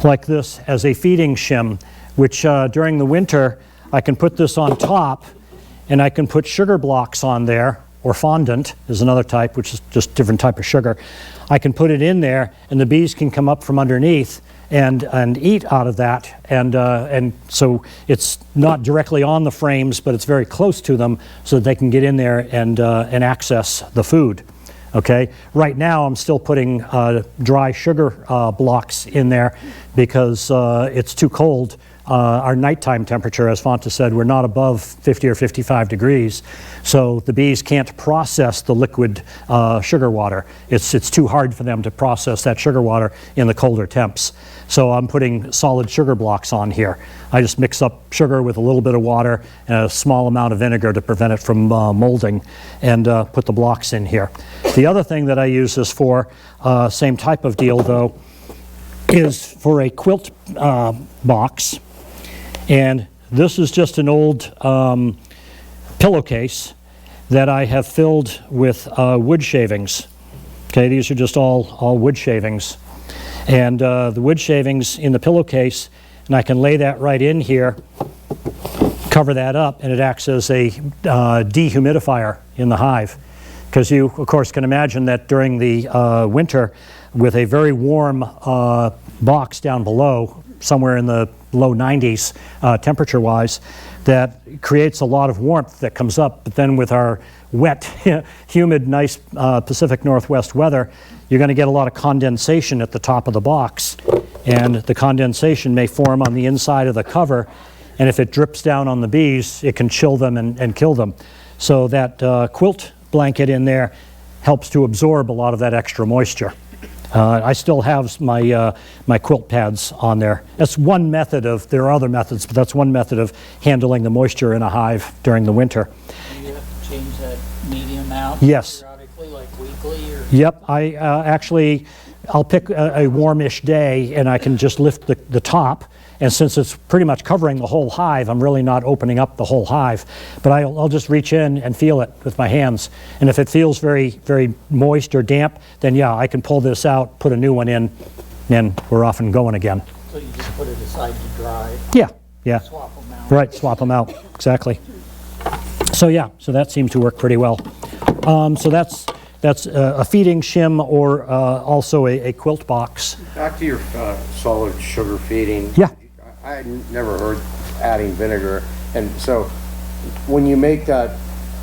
like this as a feeding shim, which during the winter I can put this on top and I can put sugar blocks on there, or fondant is another type, which is just different type of sugar. I can put it in there and the bees can come up from underneath and eat out of that, and so it's not directly on the frames, but it's very close to them so that they can get in there and access the food. Okay, right now I'm still putting dry sugar blocks in there because it's too cold. Our nighttime temperature, as Fanta said, we're not above 50 or 55 degrees, so the bees can't process the liquid sugar water. It's too hard for them to process that sugar water in the colder temps. So I'm putting solid sugar blocks on here. I just mix up sugar with a little bit of water and a small amount of vinegar to prevent it from molding, and put the blocks in here. The other thing that I use this for, same type of deal though, is for a quilt box. And this is just an old pillowcase that I have filled with wood shavings. Okay, these are just all wood shavings. And the wood shavings in the pillowcase, and I can lay that right in here, cover that up, and it acts as a dehumidifier in the hive. Because you, of course, can imagine that during the winter, with a very warm box down below, somewhere in the low 90s temperature-wise, that creates a lot of warmth that comes up. But then with our wet, humid, nice Pacific Northwest weather, you're going to get a lot of condensation at the top of the box. And the condensation may form on the inside of the cover, and if it drips down on the bees, it can chill them and kill them. So that quilt blanket in there helps to absorb a lot of that extra moisture. I still have my my quilt pads on there. That's one method of, there are other methods, but that's one method of handling the moisture in a hive during the winter. Do you have to change that medium out Yes. periodically, like weekly? Or? Yep, I actually, I'll pick a warmish day and I can just lift the top, and since it's pretty much covering the whole hive, I'm really not opening up the whole hive, but I'll just reach in and feel it with my hands, and if it feels very, very moist or damp, then yeah, I can pull this out, put a new one in, and we're off and going again. So you just put it aside to dry, Yeah, swap them out. right, swap them out, exactly. So yeah, so that seemed to work pretty well. So that's a feeding shim, or also a quilt box. Back to your solid sugar feeding. Yeah. I never heard adding vinegar, and so when you make that,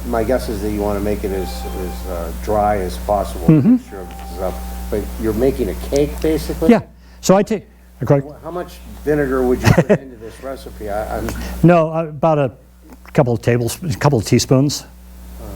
my guess is that you want to make it as dry as possible. Mixture of stuff. But you're making a cake, basically? Yeah, so I take, okay. How much vinegar would you put into this recipe? No, about a couple of teaspoons.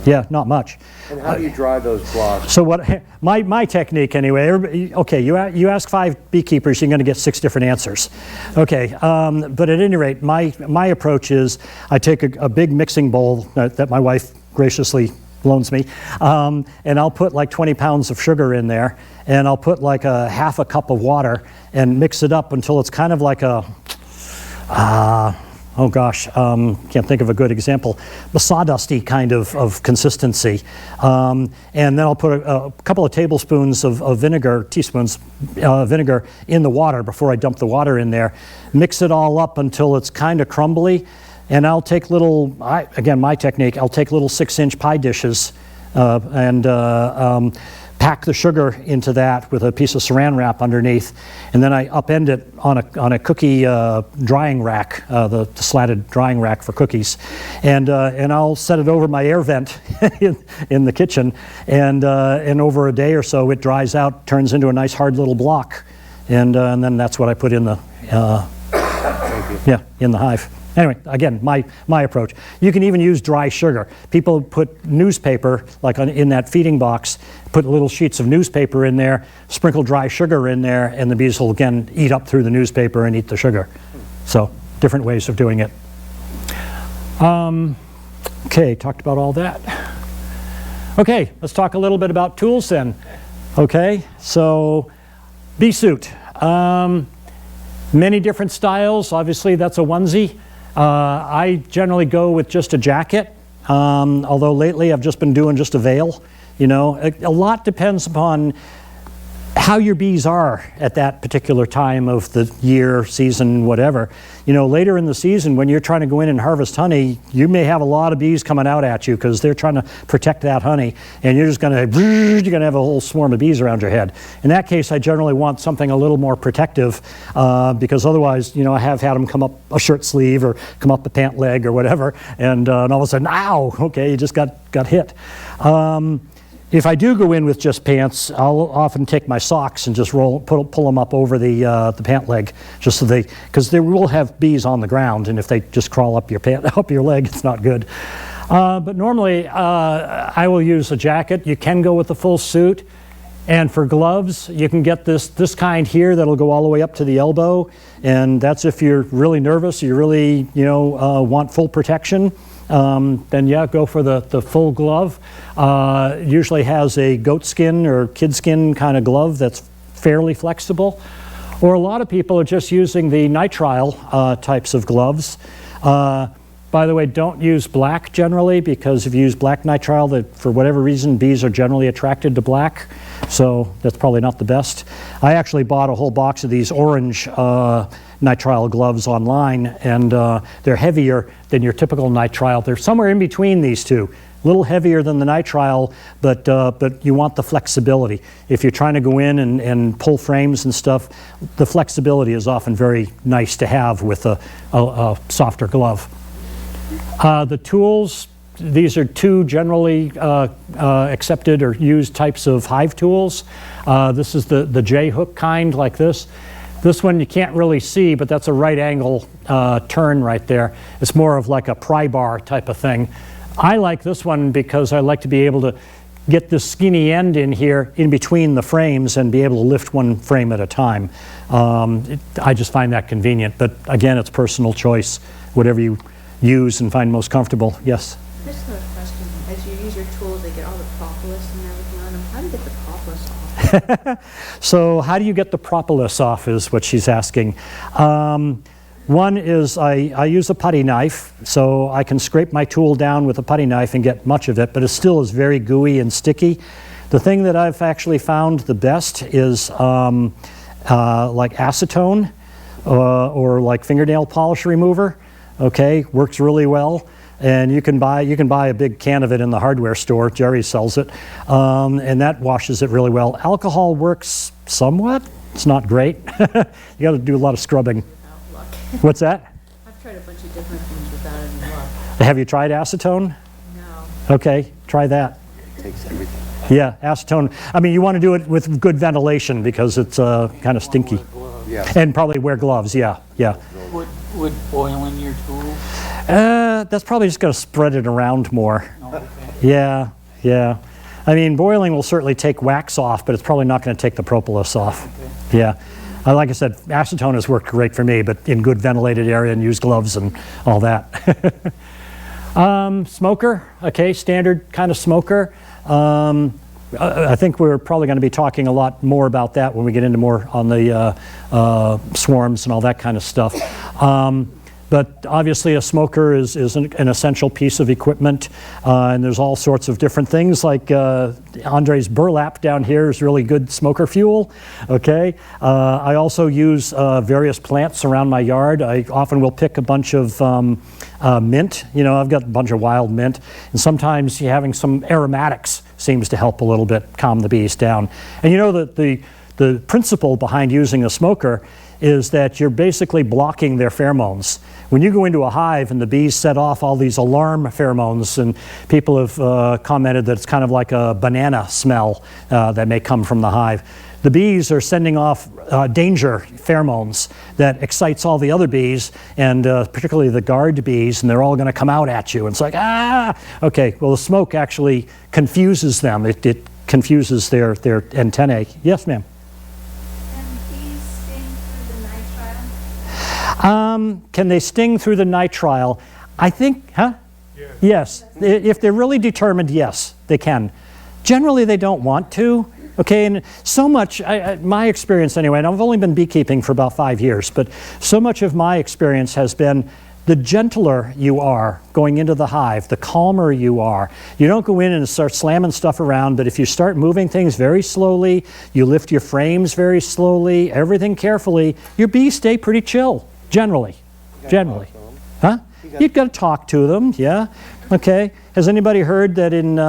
Yeah, not much. And how do you dry those blocks? So what my technique anyway, okay, you ask 5 beekeepers, you're going to get 6 different answers. Okay, but at any rate, my approach is I take a big mixing bowl that my wife graciously loans me, and I'll put like 20 pounds of sugar in there, and I'll put like a half a cup of water and mix it up until it's kind of like a, oh gosh, can't think of a good example, a sawdusty kind of consistency. And then I'll put a couple of tablespoons of vinegar, teaspoons vinegar in the water before I dump the water in there. Mix it all up until it's kind of crumbly. And I'll take little, again, my technique, I'll take little 6-inch pie dishes and pack the sugar into that with a piece of saran wrap underneath, and then I upend it on a cookie drying rack, the slatted drying rack for cookies, and I'll set it over my air vent in the kitchen, and over a day or so it dries out, turns into a nice hard little block, and then that's what I put in the in the hive. Anyway, again, my approach. You can even use dry sugar. People put newspaper, like in that feeding box, put little sheets of newspaper in there, sprinkle dry sugar in there, and the bees will again eat up through the newspaper and eat the sugar. So, different ways of doing it. Okay, talked about all that. Okay, let's talk a little bit about tools then. Okay, so bee suit. Many different styles. Obviously, that's a onesie. I generally go with just a jacket, although lately I've just been doing just a veil. You know, a lot depends upon how your bees are at that particular time of the year, season, whatever. You know, later in the season when you're trying to go in and harvest honey, you may have a lot of bees coming out at you because they're trying to protect that honey, and you're gonna have a whole swarm of bees around your head. In that case, I generally want something a little more protective because otherwise, you know, I have had them come up a shirt sleeve or come up a pant leg or whatever, and all of a sudden, ow, okay, you just got hit. If I do go in with just pants, I'll often take my socks and just pull them up over the pant leg, just so because they will have bees on the ground, and if they just crawl up your up your leg, it's not good. But normally, I will use a jacket. You can go with the full suit, and for gloves, you can get this kind here that'll go all the way up to the elbow, and that's if you're really nervous, you really want full protection. Then yeah, go for the full glove. Usually has a goat skin or kid skin kind of glove that's fairly flexible. Or a lot of people are just using the nitrile types of gloves. By the way, don't use black generally, because if you use black nitrile, for whatever reason, bees are generally attracted to black. So that's probably not the best. I actually bought a whole box of these orange nitrile gloves online, and they're heavier than your typical nitrile. They're somewhere in between these two. A little heavier than the nitrile, but you want the flexibility. If you're trying to go in and pull frames and stuff, the flexibility is often very nice to have with a softer glove. The tools, these are two generally accepted or used types of hive tools. This is the J-hook kind, like this. This one you can't really see, but that's a right angle turn right there. It's more of like a pry bar type of thing. I like this one because I like to be able to get this skinny end in here in between the frames and be able to lift one frame at a time. I just find that convenient, but again, it's personal choice, whatever you use and find most comfortable. Yes? Just a question. As you use your tools, they get all the propolis and everything on them. How do you get the propolis off? So how do you get the propolis off is what she's asking. One is I use a putty knife, so I can scrape my tool down with a putty knife and get much of it, but it still is very gooey and sticky. The thing that I've actually found the best is like acetone or like fingernail polish remover. Okay, works really well. And you can buy a big can of it in the hardware store. Jerry sells it, and that washes it really well. Alcohol works somewhat. It's not great. You got to do a lot of scrubbing. Without luck. What's that? I've tried a bunch of different things without any luck. Have you tried acetone? No. Okay, try that. It takes everything. Yeah, acetone. I mean, you want to do it with good ventilation because it's kind of stinky. Yeah, Yes. And probably wear gloves, yeah. Would oiling your tools? That's probably just going to spread it around more. Oh, okay. Yeah. I mean, boiling will certainly take wax off, but it's probably not going to take the propolis off. Okay. Yeah. Like I said, acetone has worked great for me, but in good ventilated area and use gloves and all that. Smoker, okay, standard kind of smoker. I think we're probably going to be talking a lot more about that when we get into more on the swarms and all that kind of stuff. But obviously a smoker is an essential piece of equipment, and there's all sorts of different things like Andre's burlap down here is really good smoker fuel, okay? I also use various plants around my yard. I often will pick a bunch of mint. You know, I've got a bunch of wild mint, and sometimes having some aromatics seems to help a little bit calm the bees down. And you know that the principle behind using a smoker is that you're basically blocking their pheromones. When you go into a hive and the bees set off all these alarm pheromones, and people have commented that it's kind of like a banana smell that may come from the hive. The bees are sending off danger pheromones that excites all the other bees, and particularly the guard bees, and they're all going to come out at you. And it's like, ah! Okay, well the smoke actually confuses them. It confuses their antennae. Yes, ma'am? Can they sting through the nitrile? I think, Yes. If they're really determined, yes, they can. Generally, they don't want to. Okay, and so much, my experience anyway, and I've only been beekeeping for about 5 years, but so much of my experience has been the gentler you are going into the hive, the calmer you are. You don't go in and start slamming stuff around, but if you start moving things very slowly, you lift your frames very slowly, everything carefully, your bees stay pretty chill. Generally. Huh? You've got to talk to them, yeah. Okay. Has anybody heard that in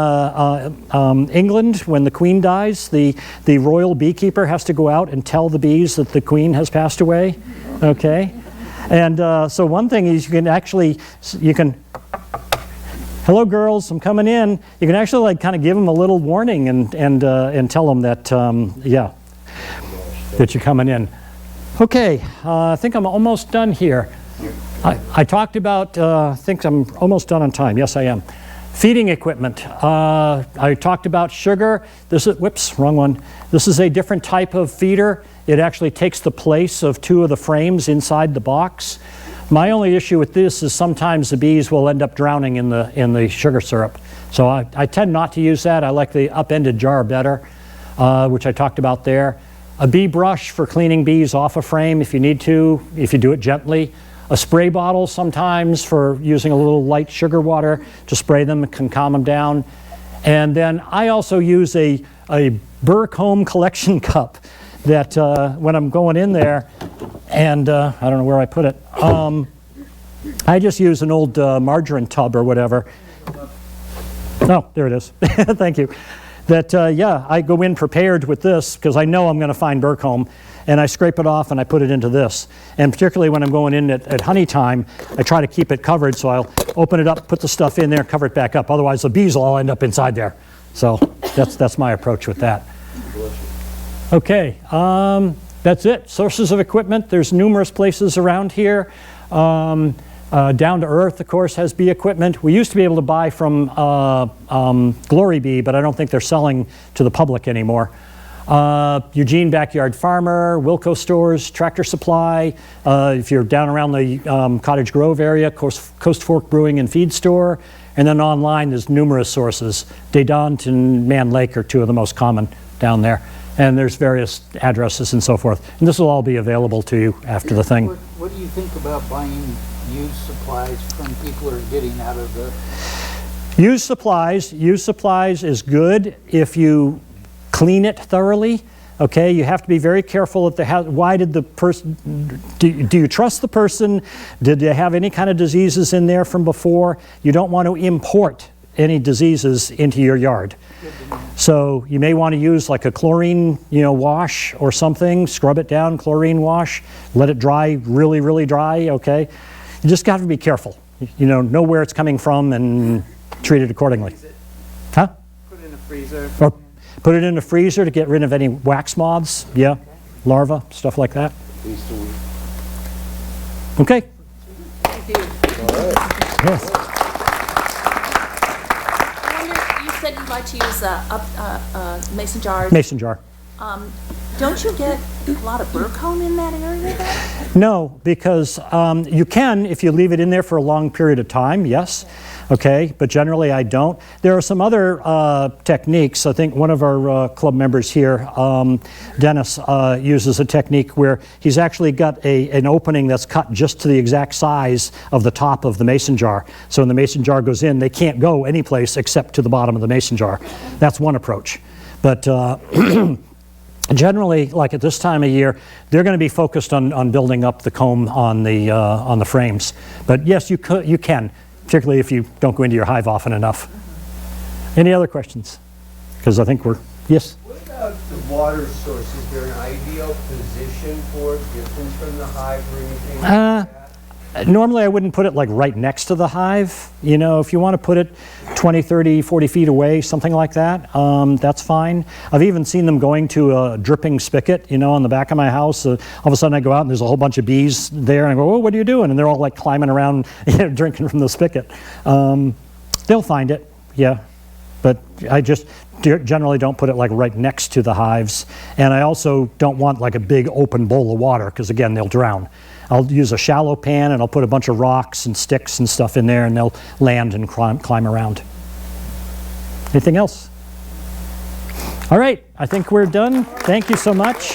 England, when the queen dies, the royal beekeeper has to go out and tell the bees that the queen has passed away? Okay. And so one thing is you can, hello girls, I'm coming in. You can actually like kind of give them a little warning and tell them that, that you're coming in. Okay, I think I'm almost done here. I talked about, I think I'm almost done on time. Yes, I am. Feeding equipment. I talked about sugar. This is, whoops, wrong one. This is a different type of feeder. It actually takes the place of 2 of the frames inside the box. My only issue with this is sometimes the bees will end up drowning in the sugar syrup. So I tend not to use that. I like the upended jar better, which I talked about there. A bee brush for cleaning bees off a frame if you need to, if you do it gently. A spray bottle sometimes for using a little light sugar water to spray them, it can calm them down. And then I also use a burr comb collection cup that when I'm going in there, and I don't know where I put it, I just use an old margarine tub or whatever. Oh, there it is. Thank you. That, I go in prepared with this because I know I'm going to find burr comb, and I scrape it off and I put it into this. And particularly when I'm going in at honey time, I try to keep it covered, so I'll open it up, put the stuff in there, cover it back up. Otherwise, the bees will all end up inside there. So that's my approach with that. Okay, that's it. Sources of equipment. There's numerous places around here. Down to Earth, of course, has bee equipment. We used to be able to buy from Glory Bee, but I don't think they're selling to the public anymore. Eugene Backyard Farmer, Wilco Stores, Tractor Supply. If you're down around the Cottage Grove area, Coast Fork Brewing and Feed Store. And then online, there's numerous sources. Dedant and Man Lake are 2 of the most common down there. And there's various addresses and so forth. And this will all be available to you after the thing. What do you think about buying used supplies from people who are getting out of the... Used supplies is good if you clean it thoroughly. Okay, you have to be very careful at the house. Why did the person, do you trust the person? Did they have any kind of diseases in there from before? You don't want to import any diseases into your yard. So you may want to use like a chlorine, wash or something, scrub it down, chlorine wash, let it dry really, really dry, okay? You just got to be careful. Know where it's coming from and treat it accordingly. Huh? Put it in a freezer. Or put it in a freezer to get rid of any wax moths, larvae, stuff like that. least a week. Okay. Thank you. Yes. I wonder, you said you'd like to use mason jars. Mason jar. Don't you get a lot of burr comb in that area then? No, because you can if you leave it in there for a long period of time, yes. Okay, but generally I don't. There are some other techniques. I think one of our club members here, Dennis, uses a technique where he's actually got an opening that's cut just to the exact size of the top of the mason jar. So when the mason jar goes in, they can't go anyplace except to the bottom of the mason jar. That's one approach. But generally, like at this time of year, they're going to be focused on building up the comb on the frames. But yes, you can, particularly if you don't go into your hive often enough. Any other questions? Because I think we're, yes? What about the water source? Is there an ideal position for it, different from the hive or anything like that? Normally I wouldn't put it like right next to the hive. You know, if you want to put it 20, 30, 40 feet away, something like that, that's fine. I've even seen them going to a dripping spigot, you know, on the back of my house. All of a sudden I go out and there's a whole bunch of bees there and I go, oh, what are you doing? And they're all like climbing around, you know, drinking from the spigot. They'll find it, yeah. But I just generally don't put it like right next to the hives. And I also don't want like a big open bowl of water because again, they'll drown. I'll use a shallow pan and I'll put a bunch of rocks and sticks and stuff in there and they'll land and climb around. Anything else? All right, I think we're done. Thank you so much.